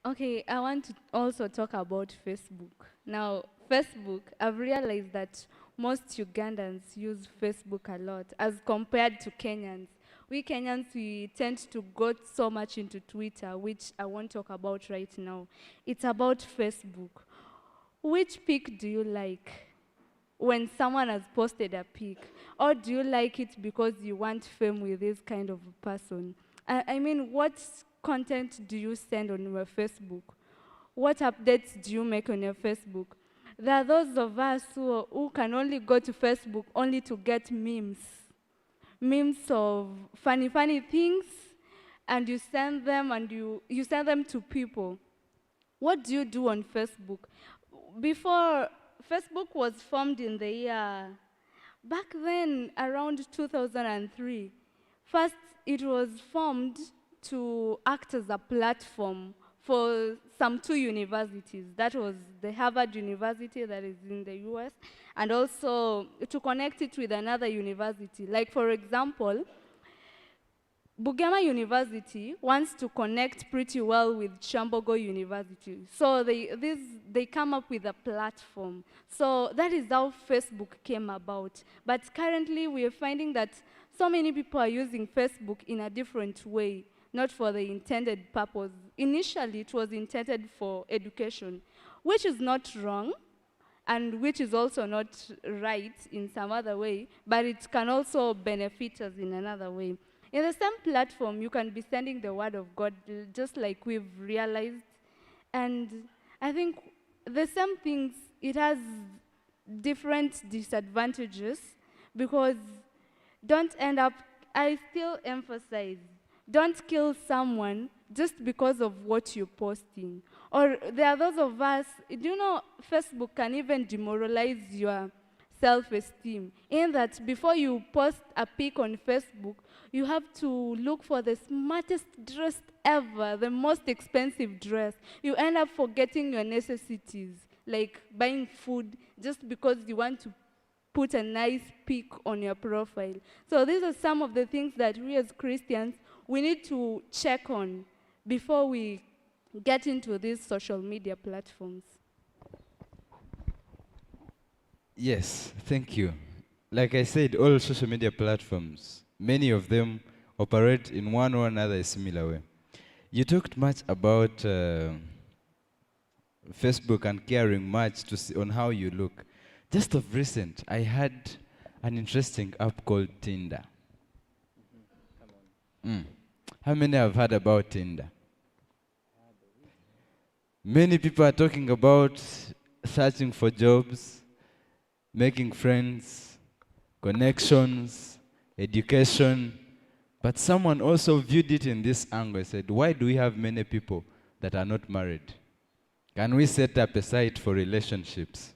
Speaker 3: Okay, I want to also talk about Facebook. Now, Facebook, I've realized that most Ugandans use Facebook a lot as compared to Kenyans. We Kenyans, we tend to go so much into Twitter, which I won't talk about right now. It's about Facebook. Which pic do you like? when someone has posted a pic? Or do you like it because you want fame with this kind of person? I mean, what content do you send on your Facebook? What updates do you make on your Facebook? There are those of us who can only go to Facebook only to get memes of funny things, and you send them and you send them to people. What do you do on Facebook? Before, Facebook was formed in the year, back then, around 2003. First, it was formed to act as a platform for some two universities. That was the Harvard University that is in the US, and also to connect it with another university. Like, for example, Bugema University wants to connect pretty well with Chambogo University. So they come up with a platform. So that is how Facebook came about. But currently we are finding that so many people are using Facebook in a different way, not for the intended purpose. Initially it was intended for education, which is not wrong, and which is also not right in some other way, but it can also benefit us in another way. In the same platform, you can be sending the word of God, just like we've realized. And I think the same things, it has different disadvantages, because don't end up, I still emphasize, don't kill someone just because of what you're posting. Or there are those of us, do you know, Facebook can even demoralize your self-esteem, in that before you post a pic on Facebook, you have to look for the smartest dress ever, the most expensive dress. You end up forgetting your necessities, like buying food, just because you want to put a nice pic on your profile. So these are some of the things that we as Christians, we need to check on before we get into these social media platforms.
Speaker 5: Yes, thank you. Like I said, all social media platforms, many of them operate in one or another similar way. You talked much about Facebook and caring much on how you look. Just of recent, I had an interesting app called Tinder. How many have heard about Tinder? Many people are talking about searching for jobs, making friends, connections, education. But someone also viewed it in this angle and said, why do we have many people that are not married? Can we set up a site for relationships?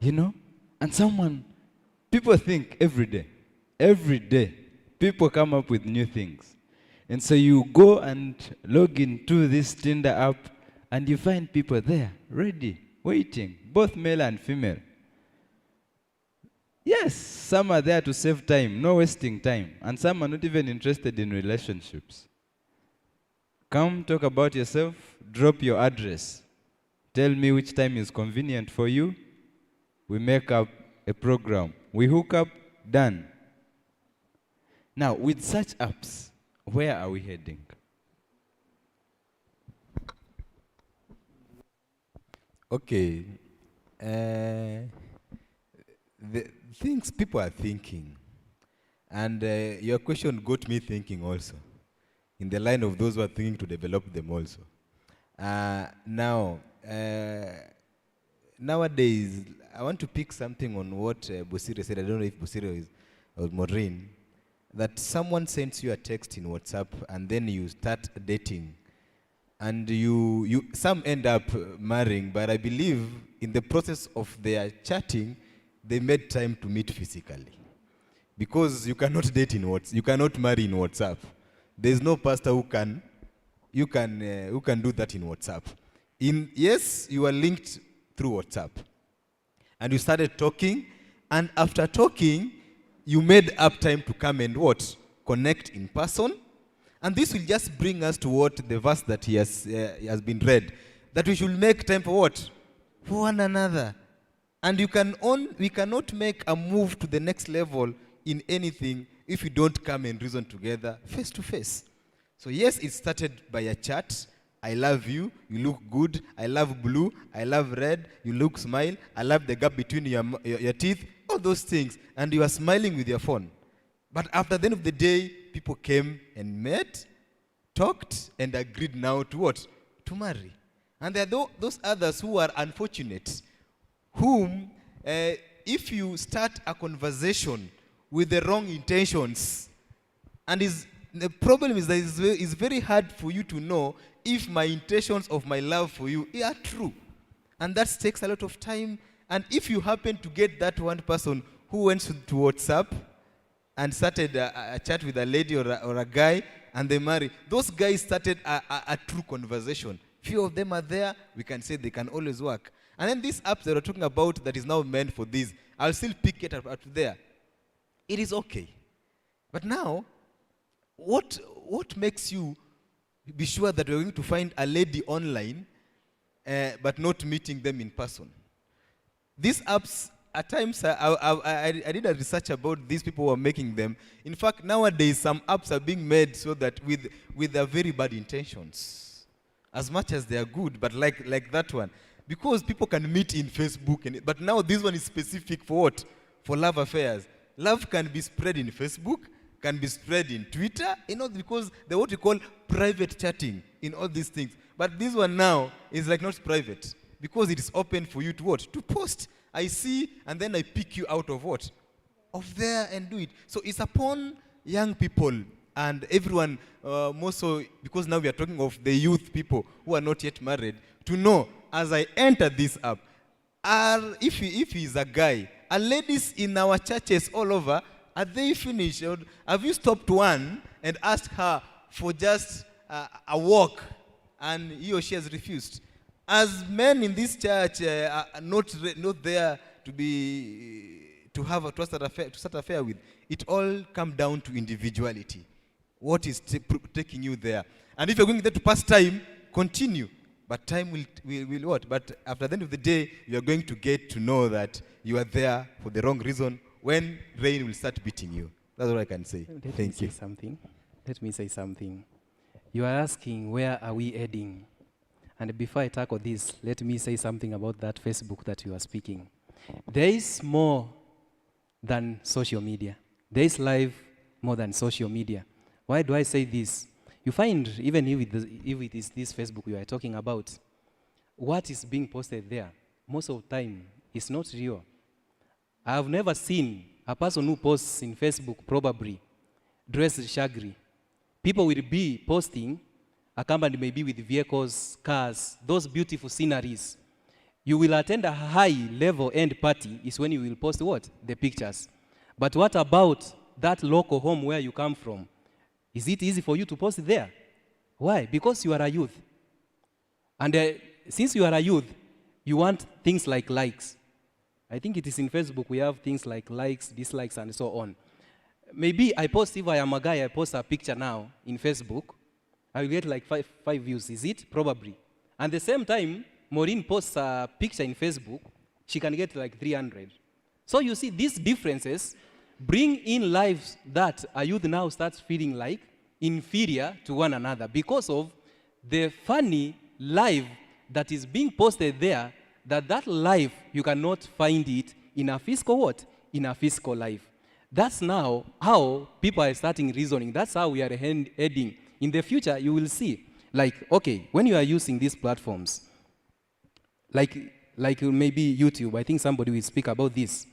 Speaker 5: You know? And people think every day, people come up with new things. And so you go and log into this Tinder app, and you find people there, ready, waiting, both male and female. Yes, some are there to save time, no wasting time, and some are not even interested in relationships. Come talk about yourself, drop your address, tell me which time is convenient for you, we make up a program, we hook up, done. Now, with such apps, where are we heading?
Speaker 4: Okay. The things people are thinking, and your question got me thinking also, in the line of those who are thinking to develop them also. Nowadays, I want to pick something on what Busire said. I don't know if Busire is or Maureen, that someone sends you a text in WhatsApp and then you start dating, and some end up marrying, but I believe in the process of their chatting, they made time to meet physically. Because you cannot date in WhatsApp, you cannot marry in WhatsApp. There's no pastor who can do that in WhatsApp. Yes, you are linked through WhatsApp. And you started talking, and after talking, you made up time to come and what? Connect in person. And this will just bring us to what the verse that he has been read, that we should make time for what? For one another. And we cannot make a move to the next level in anything if we don't come and reason together face to face. So yes, it started by a chat, I love you, you look good, I love blue, I love red, you look smile, I love the gap between your teeth, all those things, and you are smiling with your phone. But after the end of the day, people came and met, talked, and agreed now to what? To marry. And there are those others who are unfortunate, whom, if you start a conversation with the wrong intentions, and the problem is that it's very hard for you to know if my intentions of my love for you are true. And that takes a lot of time. And if you happen to get that one person who went to WhatsApp and started a chat with a lady or a guy, and they marry, those guys started a true conversation. Few of them are there, we can say they can always work. And then these apps that we're talking about that is now meant for this, I'll still pick it up there. It is okay. But now, what makes you be sure that we're going to find a lady online but not meeting them in person? These apps, at times, I did a research about these people who are making them. In fact, nowadays, some apps are being made so that with a very bad intentions. As much as they are good, but like that one. Because people can meet in Facebook, but now this one is specific for what? For love affairs. Love can be spread in Facebook, can be spread in Twitter, because they're what we call private chatting in all these things. But this one now is like not private, because it is open for you to what? To post. I see, and then I pick you out of what? Of there and do it. So it's upon young people and everyone, more so because now we are talking of the youth people who are not yet married, to know as I enter this app, if he is a guy, are ladies in our churches all over, are they finished? Or have you stopped one and asked her for just a walk and he or she has refused? As men in this church are not there to start affair with, it all comes down to individuality. What is taking you there? And if you're going there to pass time, continue. But time will what? But after the end of the day, you are going to get to know that you are there for the wrong reason when rain will start beating you. That's all I can say. Thank you.
Speaker 2: Let me say something. You are asking, where are we heading? And before I tackle this, let me say something about that Facebook that you are speaking. There is more than social media. There is life more than social media. Why do I say this? You find, even if it is this Facebook you are talking about, what is being posted there, most of the time, is not real. I have never seen a person who posts in Facebook, probably, dressed shaggily. People will be posting, accompanied maybe with vehicles, cars, those beautiful sceneries. You will attend a high-level end party is when you will post what? The pictures. But what about that local home where you come from? Is it easy for you to post there? Why? Because you are a youth. And since you are a youth, you want things like likes. I think it is in Facebook we have things like likes, dislikes, and so on. Maybe if I am a guy, I post a picture now in Facebook, I will get like five views. Is it? Probably. And at the same time, Maureen posts a picture in Facebook, she can get like 300. So you see, these differences bring in lives that a youth now starts feeling like inferior to one another because of the funny life that is being posted there, that life, you cannot find it in a physical what? In a physical life. That's now how people are starting reasoning. That's how we are heading. In the future, you will see, like, okay, when you are using these platforms, like maybe YouTube, I think somebody will speak about this.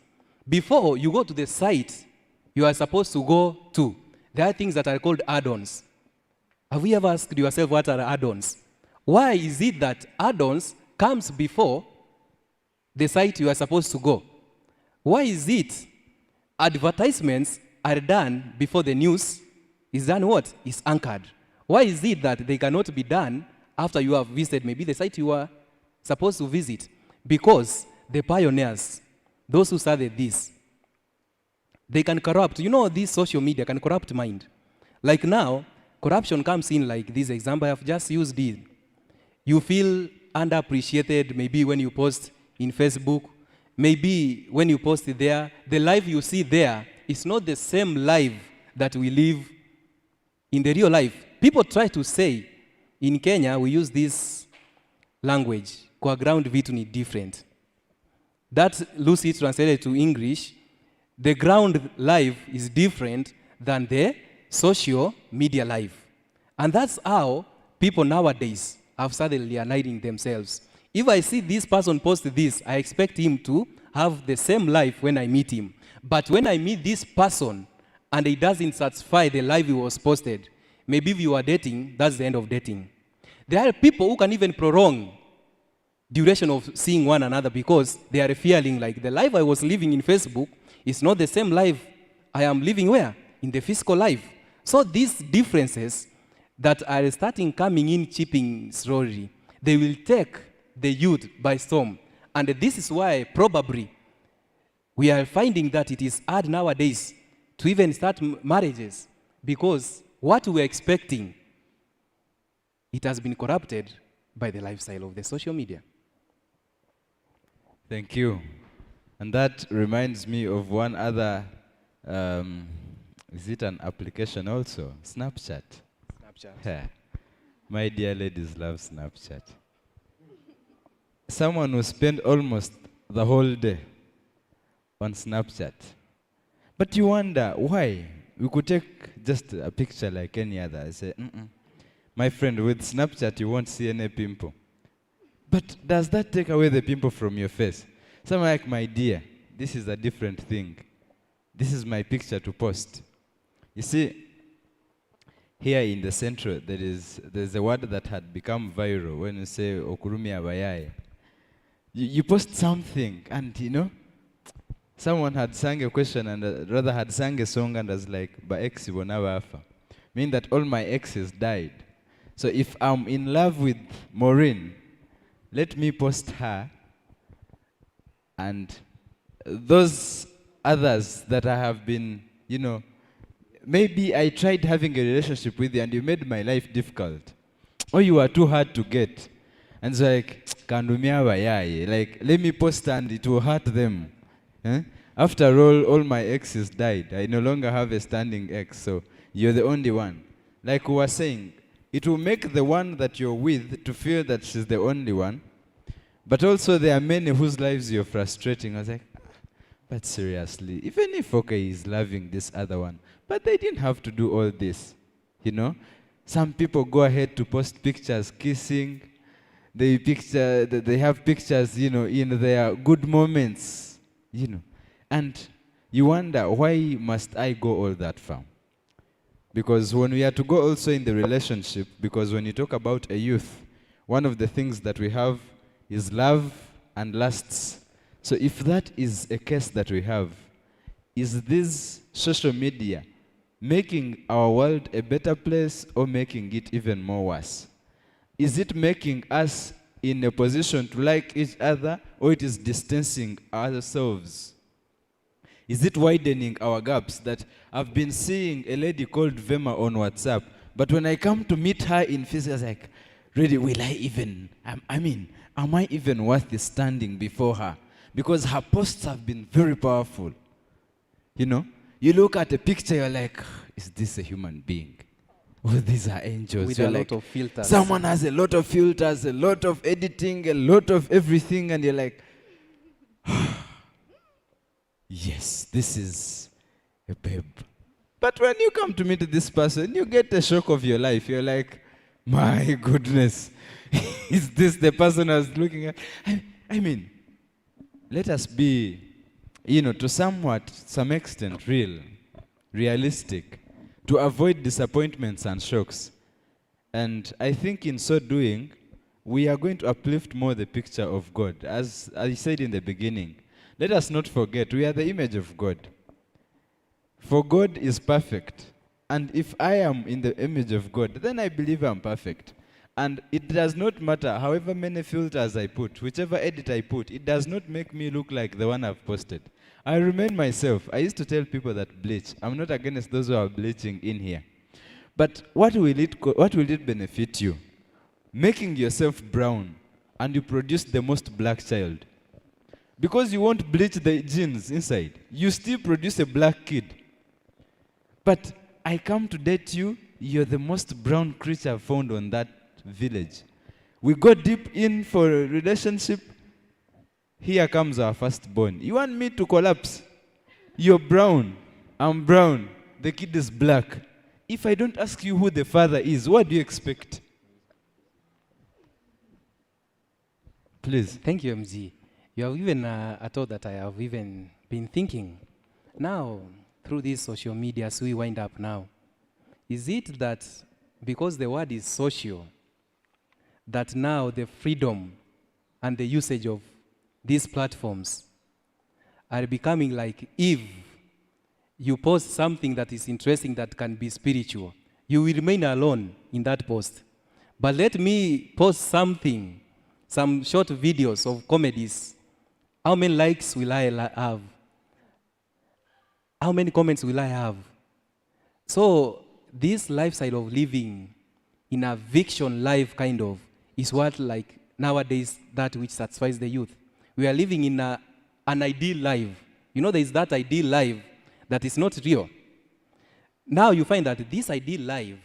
Speaker 2: Before you go to the site you are supposed to go to, there are things that are called add-ons. Have you ever asked yourself what are add-ons? Why is it that add-ons comes before the site you are supposed to go? Why is it advertisements are done before the news is done what? Is anchored. Why is it that they cannot be done after you have visited maybe the site you are supposed to visit? Because the pioneers, those who started this, they can corrupt. You know, this social media can corrupt mind. Like now, corruption comes in like this example I have just used it. You feel underappreciated maybe when you post in Facebook. Maybe when you post it there, the life you see there is not the same life that we live in the real life. People try to say In Kenya, we use this language, kwa ground vitu ni different. That loosely translated to English, the ground life is different than the social media life. And that's how people nowadays have started aligning themselves. If I see this person post this, I expect him to have the same life when I meet him. But when I meet this person and he doesn't satisfy the life he was posted, maybe if you are dating, that's the end of dating. There are people who can even prolong duration of seeing one another because they are feeling like the life I was living in Facebook is not the same life I am living where? In the physical life. So these differences that are starting coming in chipping slowly, they will take the youth by storm. And this is why probably we are finding that it is hard nowadays to even start marriages because what we are expecting, it has been corrupted by the lifestyle of the social media.
Speaker 5: Thank you. And that reminds me of one other, is it an application also? Snapchat.
Speaker 2: Snapchat.
Speaker 5: Yeah. My dear ladies love Snapchat. Someone who spent almost the whole day on Snapchat. But you wonder why? We could take just a picture like any other. I say, my friend, with Snapchat you won't see any pimple. But does that take away the pimple from your face? Someone like, my dear, this is a different thing. This is my picture to post. You see, here in the central, there's a word that had become viral when you say okurumi abayaye. You post something, and you know, someone had sang a question and rather had sang a song and was like, "Ba ex afa," meaning that all my exes died. So if I'm in love with Maureen, let me post her, and those others that I have been, you know, maybe I tried having a relationship with you and you made my life difficult, or you are too hard to get, and it's like, like, let me post and it will hurt them. Eh? After all my exes died. I no longer have a standing ex, so you're the only one. Like we were saying, it will make the one that you're with to feel that she's the only one, but also there are many whose lives you're frustrating. I was like, but seriously, even if okay is loving this other one, but they didn't have to do all this, you know? Some people go ahead to post pictures kissing. They have pictures, you know, in their good moments, you know. And you wonder, why must I go all that far? Because when we are to go also in the relationship, because when you talk about a youth, one of the things that we have is love and lusts. So if that is a case that we have, is this social media making our world a better place or making it even more worse? Is it making us in a position to like each other, or it is distancing ourselves? Is it widening our gaps? That I've been seeing a lady called Vema on WhatsApp, but when I come to meet her in physical, I was like, really, will I even, am I even worth standing before her? Because her posts have been very powerful. You know, you look at a picture, you're like, is this a human being? Oh, these are angels.
Speaker 2: With
Speaker 5: you're
Speaker 2: a
Speaker 5: like,
Speaker 2: lot of filters.
Speaker 5: someone has a lot of filters, a lot of editing, a lot of everything, and you're like, yes, this is a babe. But when you come to meet this person, you get a shock of your life. You're like, my goodness, is this the person I was looking at? I mean, let us be, you know, to some extent, realistic, to avoid disappointments and shocks. And I think in so doing, we are going to uplift more the picture of God. As I said in the beginning, let us not forget, we are the image of God. For God is perfect. And if I am in the image of God, then I believe I'm perfect. And it does not matter however many filters I put, whichever edit I put, it does not make me look like the one I've posted. I remain myself. I used to tell people that bleach. I'm not against those who are bleaching in here. But what will it benefit you? Making yourself brown and you produce the most black child. Because you won't bleach the genes inside. You still produce a black kid. But I come to date you, you're the most brown creature found on that village. We go deep in for a relationship. Here comes our firstborn. You want me to collapse? You're brown. I'm brown. The kid is black. If I don't ask you who the father is, what do you expect? Please.
Speaker 2: Thank you, MG. You have given a thought that I have even been thinking. Now, through these social media, as we wind up now, is it that because the word is social, that now the freedom and the usage of these platforms are becoming like if you post something that is interesting that can be spiritual, you will remain alone in that post. But let me post something, some short videos of comedies. How many likes will I have? How many comments will I have? So this lifestyle of living in a fiction life kind of is what like nowadays that which satisfies the youth. We are living in an ideal life. You know, there is that ideal life that is not real. Now you find that this ideal life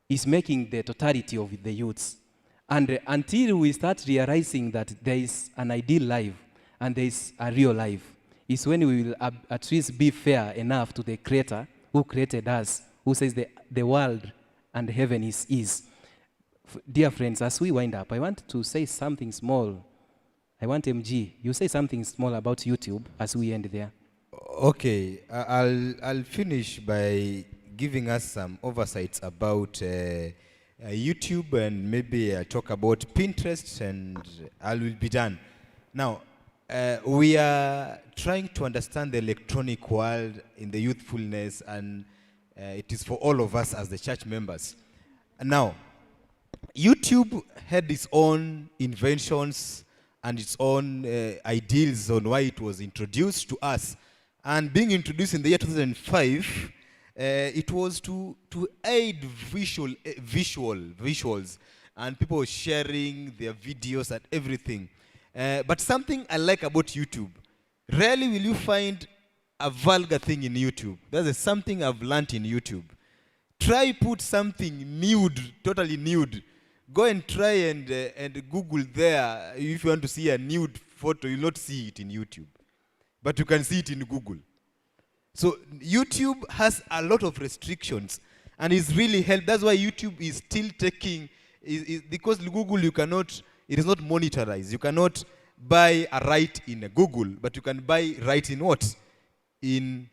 Speaker 2: is making the totality of the youths. And until we start realizing that there is an ideal life and there is a real life, is when we will at least be fair enough to the Creator who created us, who says the world and heaven is. Dear friends, as we wind up, I want to say something small. I want MG, you say something small about YouTube as we end there.
Speaker 4: Okay, I'll finish by giving us some oversights about YouTube, and maybe I'll talk about Pinterest, and I will be done. Now, we are trying to understand the electronic world in the youthfulness, and it is for all of us as the church members. Now, YouTube had its own inventions and its own ideals on why it was introduced to us. And being introduced in the year 2005, it was to aid visuals, and people sharing their videos and everything. But something I like about YouTube, rarely will you find a vulgar thing in YouTube. That's something I've learned in YouTube. Try put something nude, totally nude. Go and try and Google there. If you want to see a nude photo, you'll not see it in YouTube. But you can see it in Google. So YouTube has a lot of restrictions, and it's really helped. That's why YouTube is still taking, because Google you cannot, it is not monetized. You cannot buy a right in Google, but you can buy right in what? In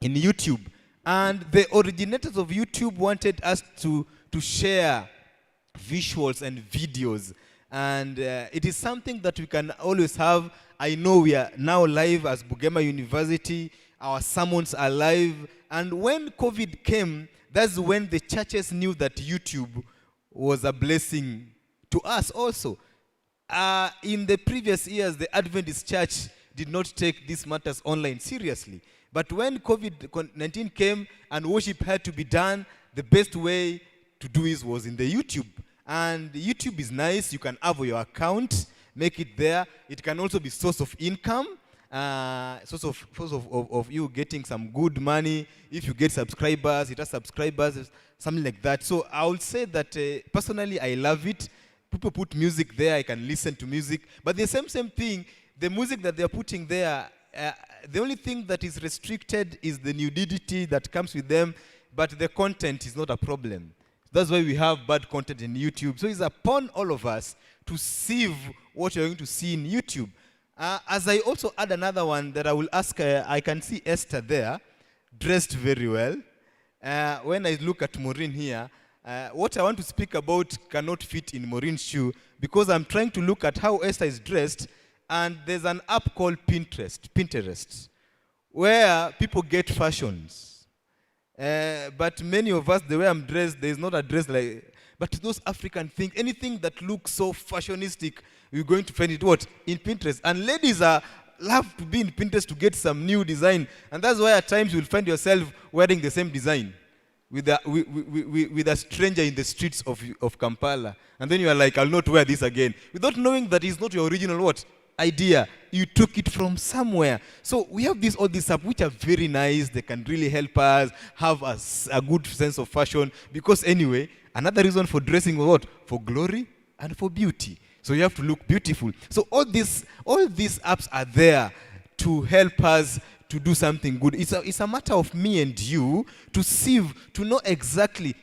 Speaker 4: YouTube. And the originators of YouTube wanted us to share visuals and videos. And it is something that we can always have. I know we are now live as Bugema University. Our sermons are live. And when COVID came, that's when the churches knew that YouTube was a blessing to us also. In the previous years, the Adventist church did not take these matters online seriously. But when COVID-19 came and worship had to be done, the best way to do it was in the YouTube. And YouTube is nice. You can have your account, make it there. It can also be source of income, source of you getting some good money. If you get subscribers, it has subscribers, something like that. So I would say that personally, I love it. People put music there. I can listen to music. But the same thing, the music that they're putting there, the only thing that is restricted is the nudity that comes with them, but the content is not a problem. That's why we have bad content in YouTube. So it's upon all of us to sieve what you're going to see in YouTube. As I also add another one that I will ask, I can see Esther there, dressed very well. When I look at Maureen here, what I want to speak about cannot fit in Maureen's shoe, because I'm trying to look at how Esther is dressed, and there's an app called Pinterest, where people get fashions. But many of us, the way I'm dressed, there's not a dress like, but those African things, anything that looks so fashionistic, you're going to find it what? In Pinterest. And ladies love to be in Pinterest to get some new design. And that's why at times you'll find yourself wearing the same design with a stranger in the streets of Kampala. And then you are like, I'll not wear this again. Without knowing that it's not your original what? idea. You took it from somewhere. So we have all these apps which are very nice. They can really help us have a good sense of fashion. Because anyway, another reason for dressing was what? For glory and for beauty. So you have to look beautiful. So all these apps are there to help us to do something good. It's a matter of me and you to sieve, to know exactly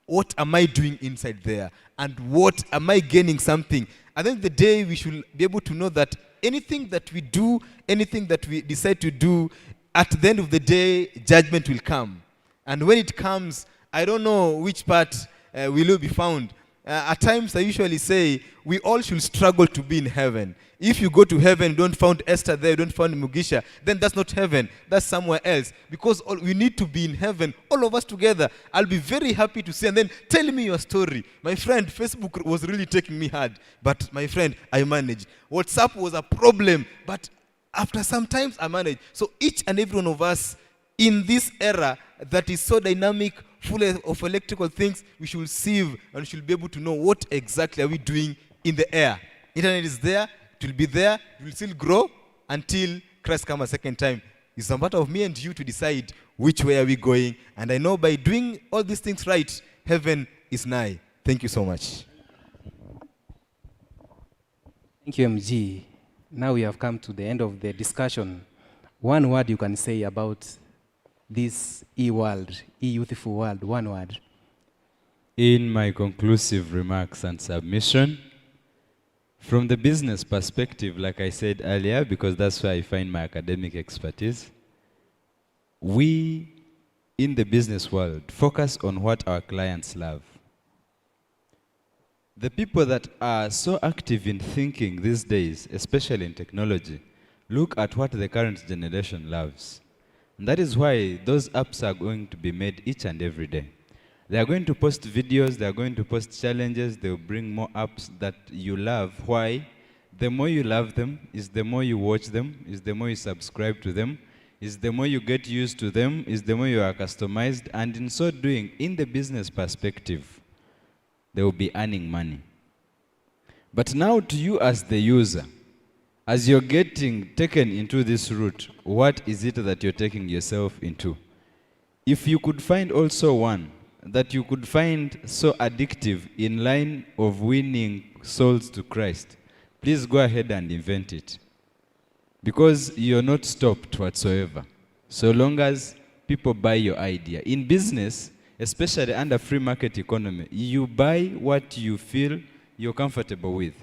Speaker 4: what am I doing inside there and what am I gaining something. At the end of the day, we should be able to know that anything that we do, anything that we decide to do, at the end of the day, judgment will come. And when it comes, I don't know which part will be found. At times, I usually say, we all should struggle to be in heaven. If you go to heaven, you don't find Esther there, you don't find Mugisha, then that's not heaven. That's somewhere else. Because we need to be in heaven, all of us together. I'll be very happy to see. And then tell me your story. My friend, Facebook was really taking me hard. But my friend, I managed. WhatsApp was a problem. But after some times, I managed. So each and every one of us in this era that is so dynamic, full of electrical things, we should sieve and we should be able to know what exactly are we doing in the air. Internet is there, it will be there, it will still grow until Christ comes a second time. It's a matter of me and you to decide which way are we going. And I know by doing all these things right, heaven is nigh. Thank you so much.
Speaker 2: Thank you, MG. Now we have come to the end of the discussion. One word you can say about this e-world, e-youthful world, one word.
Speaker 5: In my conclusive remarks and submission, from the business perspective, like I said earlier, because that's where I find my academic expertise, we in the business world focus on what our clients love. The people that are so active in thinking these days, especially in technology, look at what the current generation loves. And that is why those apps are going to be made each and every day. They are going to post videos, they are going to post challenges, they will bring more apps that you love. Why? The more you love them, is the more you watch them, is the more you subscribe to them, is the more you get used to them, is the more you are customized, and in so doing, in the business perspective, they will be earning money. But now to you as the user, as you're getting taken into this route, what is it that you're taking yourself into? If you could find also one that you could find so addictive in line of winning souls to Christ, please go ahead and invent it. Because you're not stopped whatsoever, so long as people buy your idea. In business, especially under free market economy, you buy what you feel you're comfortable with.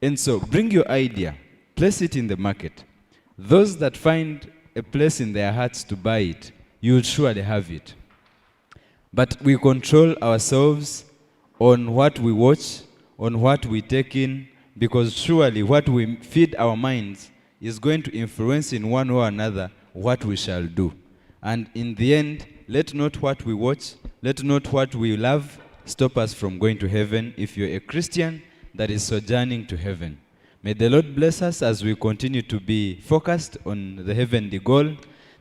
Speaker 5: And so bring your idea, place it in the market. Those that find a place in their hearts to buy it, you'll surely have it. But we control ourselves on what we watch, on what we take in, because surely what we feed our minds is going to influence in one way or another what we shall do. And in the end, let not what we watch, let not what we love stop us from going to heaven if you're a Christian that is sojourning to heaven. May the Lord bless us as we continue to be focused on the heavenly goal,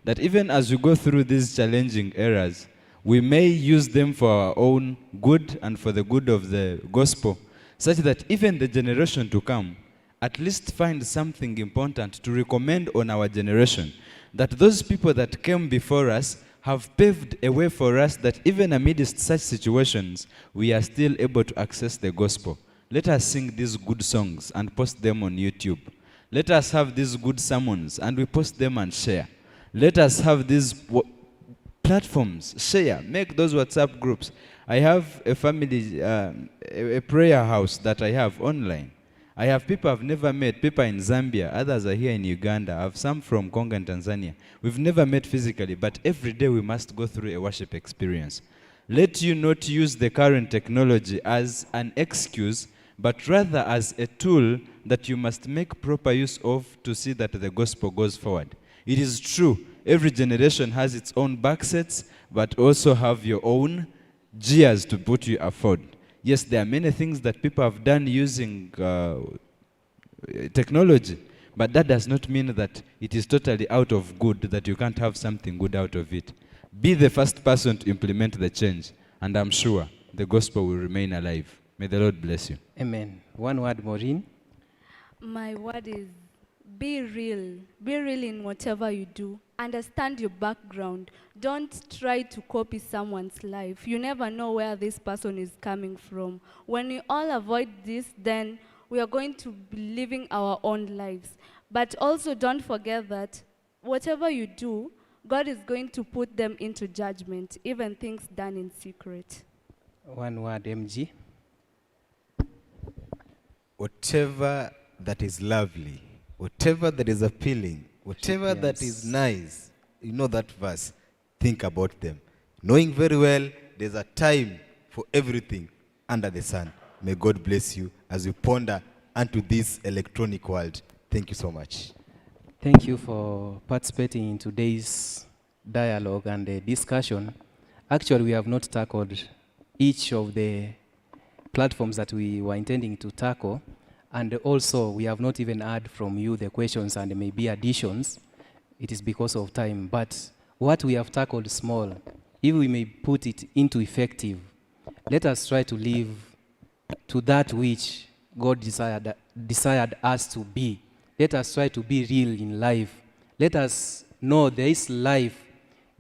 Speaker 5: that even as we go through these challenging eras, we may use them for our own good and for the good of the gospel, such that even the generation to come at least find something important to recommend on our generation, that those people that came before us have paved a way for us, that even amidst such situations, we are still able to access the gospel. Let us sing these good songs and post them on YouTube. Let us have these good sermons and we post them and share. Let us have these platforms, share, make those WhatsApp groups. I have a family, a prayer house that I have online. I have people I've never met, people in Zambia, others are here in Uganda. I have some from Congo and Tanzania. We've never met physically, but every day we must go through a worship experience. Let you not use the current technology as an excuse, but rather as a tool that you must make proper use of to see that the gospel goes forward. It is true, every generation has its own backsets, but also have your own gears to put you afford. Yes, there are many things that people have done using technology, but that does not mean that it is totally out of good, that you can't have something good out of it. Be the first person to implement the change, and I'm sure the gospel will remain alive. May the Lord bless you.
Speaker 2: Amen. One word, Maureen.
Speaker 3: My word is be real. Be real in whatever you do. Understand your background. Don't try to copy someone's life. You never know where this person is coming from. When we all avoid this, then we are going to be living our own lives. But also don't forget that whatever you do, God is going to put them into judgment, even things done in secret.
Speaker 2: One word, MG.
Speaker 4: Whatever that is lovely, whatever that is appealing, whatever that is nice, you know that verse, think about them. Knowing very well there's a time for everything under the sun. May God bless you as you ponder unto this electronic world. Thank you so much.
Speaker 2: Thank you for participating in today's dialogue and discussion. Actually, we have not tackled each of the platforms that we were intending to tackle, and also we have not even heard from you the questions and maybe additions. It is because of time, but what we have tackled small, if we may put it into effective, let us try to live to that which God desired us to be. Let us try to be real in life. Let us know there is life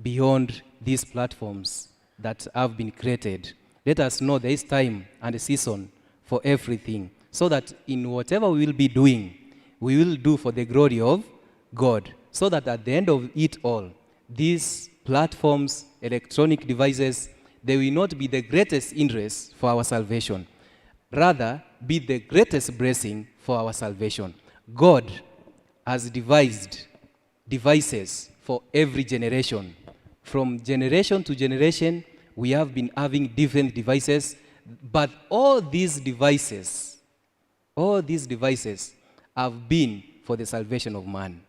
Speaker 2: beyond these platforms that have been created. Let us know there is time and a season for everything, so that in whatever we will be doing, we will do for the glory of God, so that at the end of it all, these platforms, electronic devices, they will not be the greatest interest for our salvation, rather be the greatest blessing for our salvation. God has devised devices for every generation. From generation to generation, we have been having different devices, but all these devices have been for the salvation of man.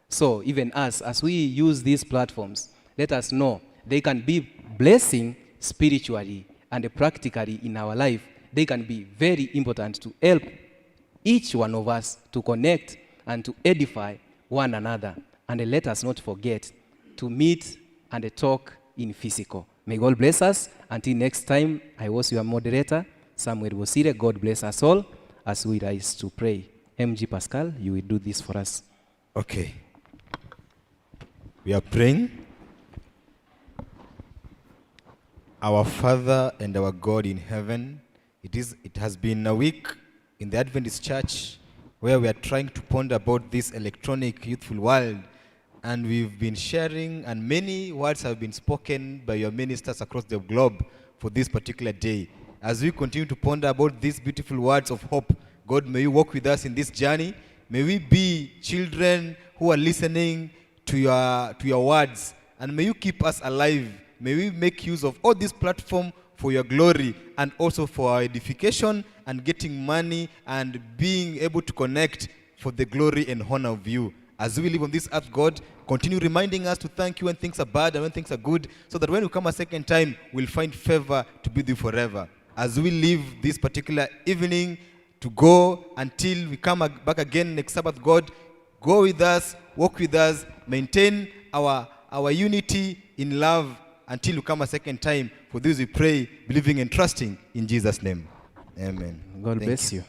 Speaker 2: So even us, as we use these platforms, let us know they can be blessing spiritually and practically in our life. They can be very important to help each one of us to connect and to edify one another. And let us not forget to meet and talk in physical. May God bless us. Until next time, I was your moderator, Samuel Bosire. God bless us all as we rise to pray. MG Pascal, you will do this for us.
Speaker 4: Okay. We are praying. Our Father and our God in heaven, it has been a week in the Adventist Church where we are trying to ponder about this electronic youthful world, and we've been sharing, and many words have been spoken by your ministers across the globe for this particular day. As we continue to ponder about these beautiful words of hope, God, may you walk with us in this journey. May we be children who are listening to your words, and may you keep us alive. May we make use of all this platform for your glory and also for our edification and getting money and being able to connect for the glory and honor of you. As we live on this earth, God, continue reminding us to thank you when things are bad and when things are good, so that when we come a second time, we'll find favor to be with you forever. As we live this particular evening to go until we come back again next Sabbath, God, go with us, walk with us, maintain our unity in love until we come a second time. For this we pray, believing and trusting in Jesus' name. Amen.
Speaker 2: God bless you.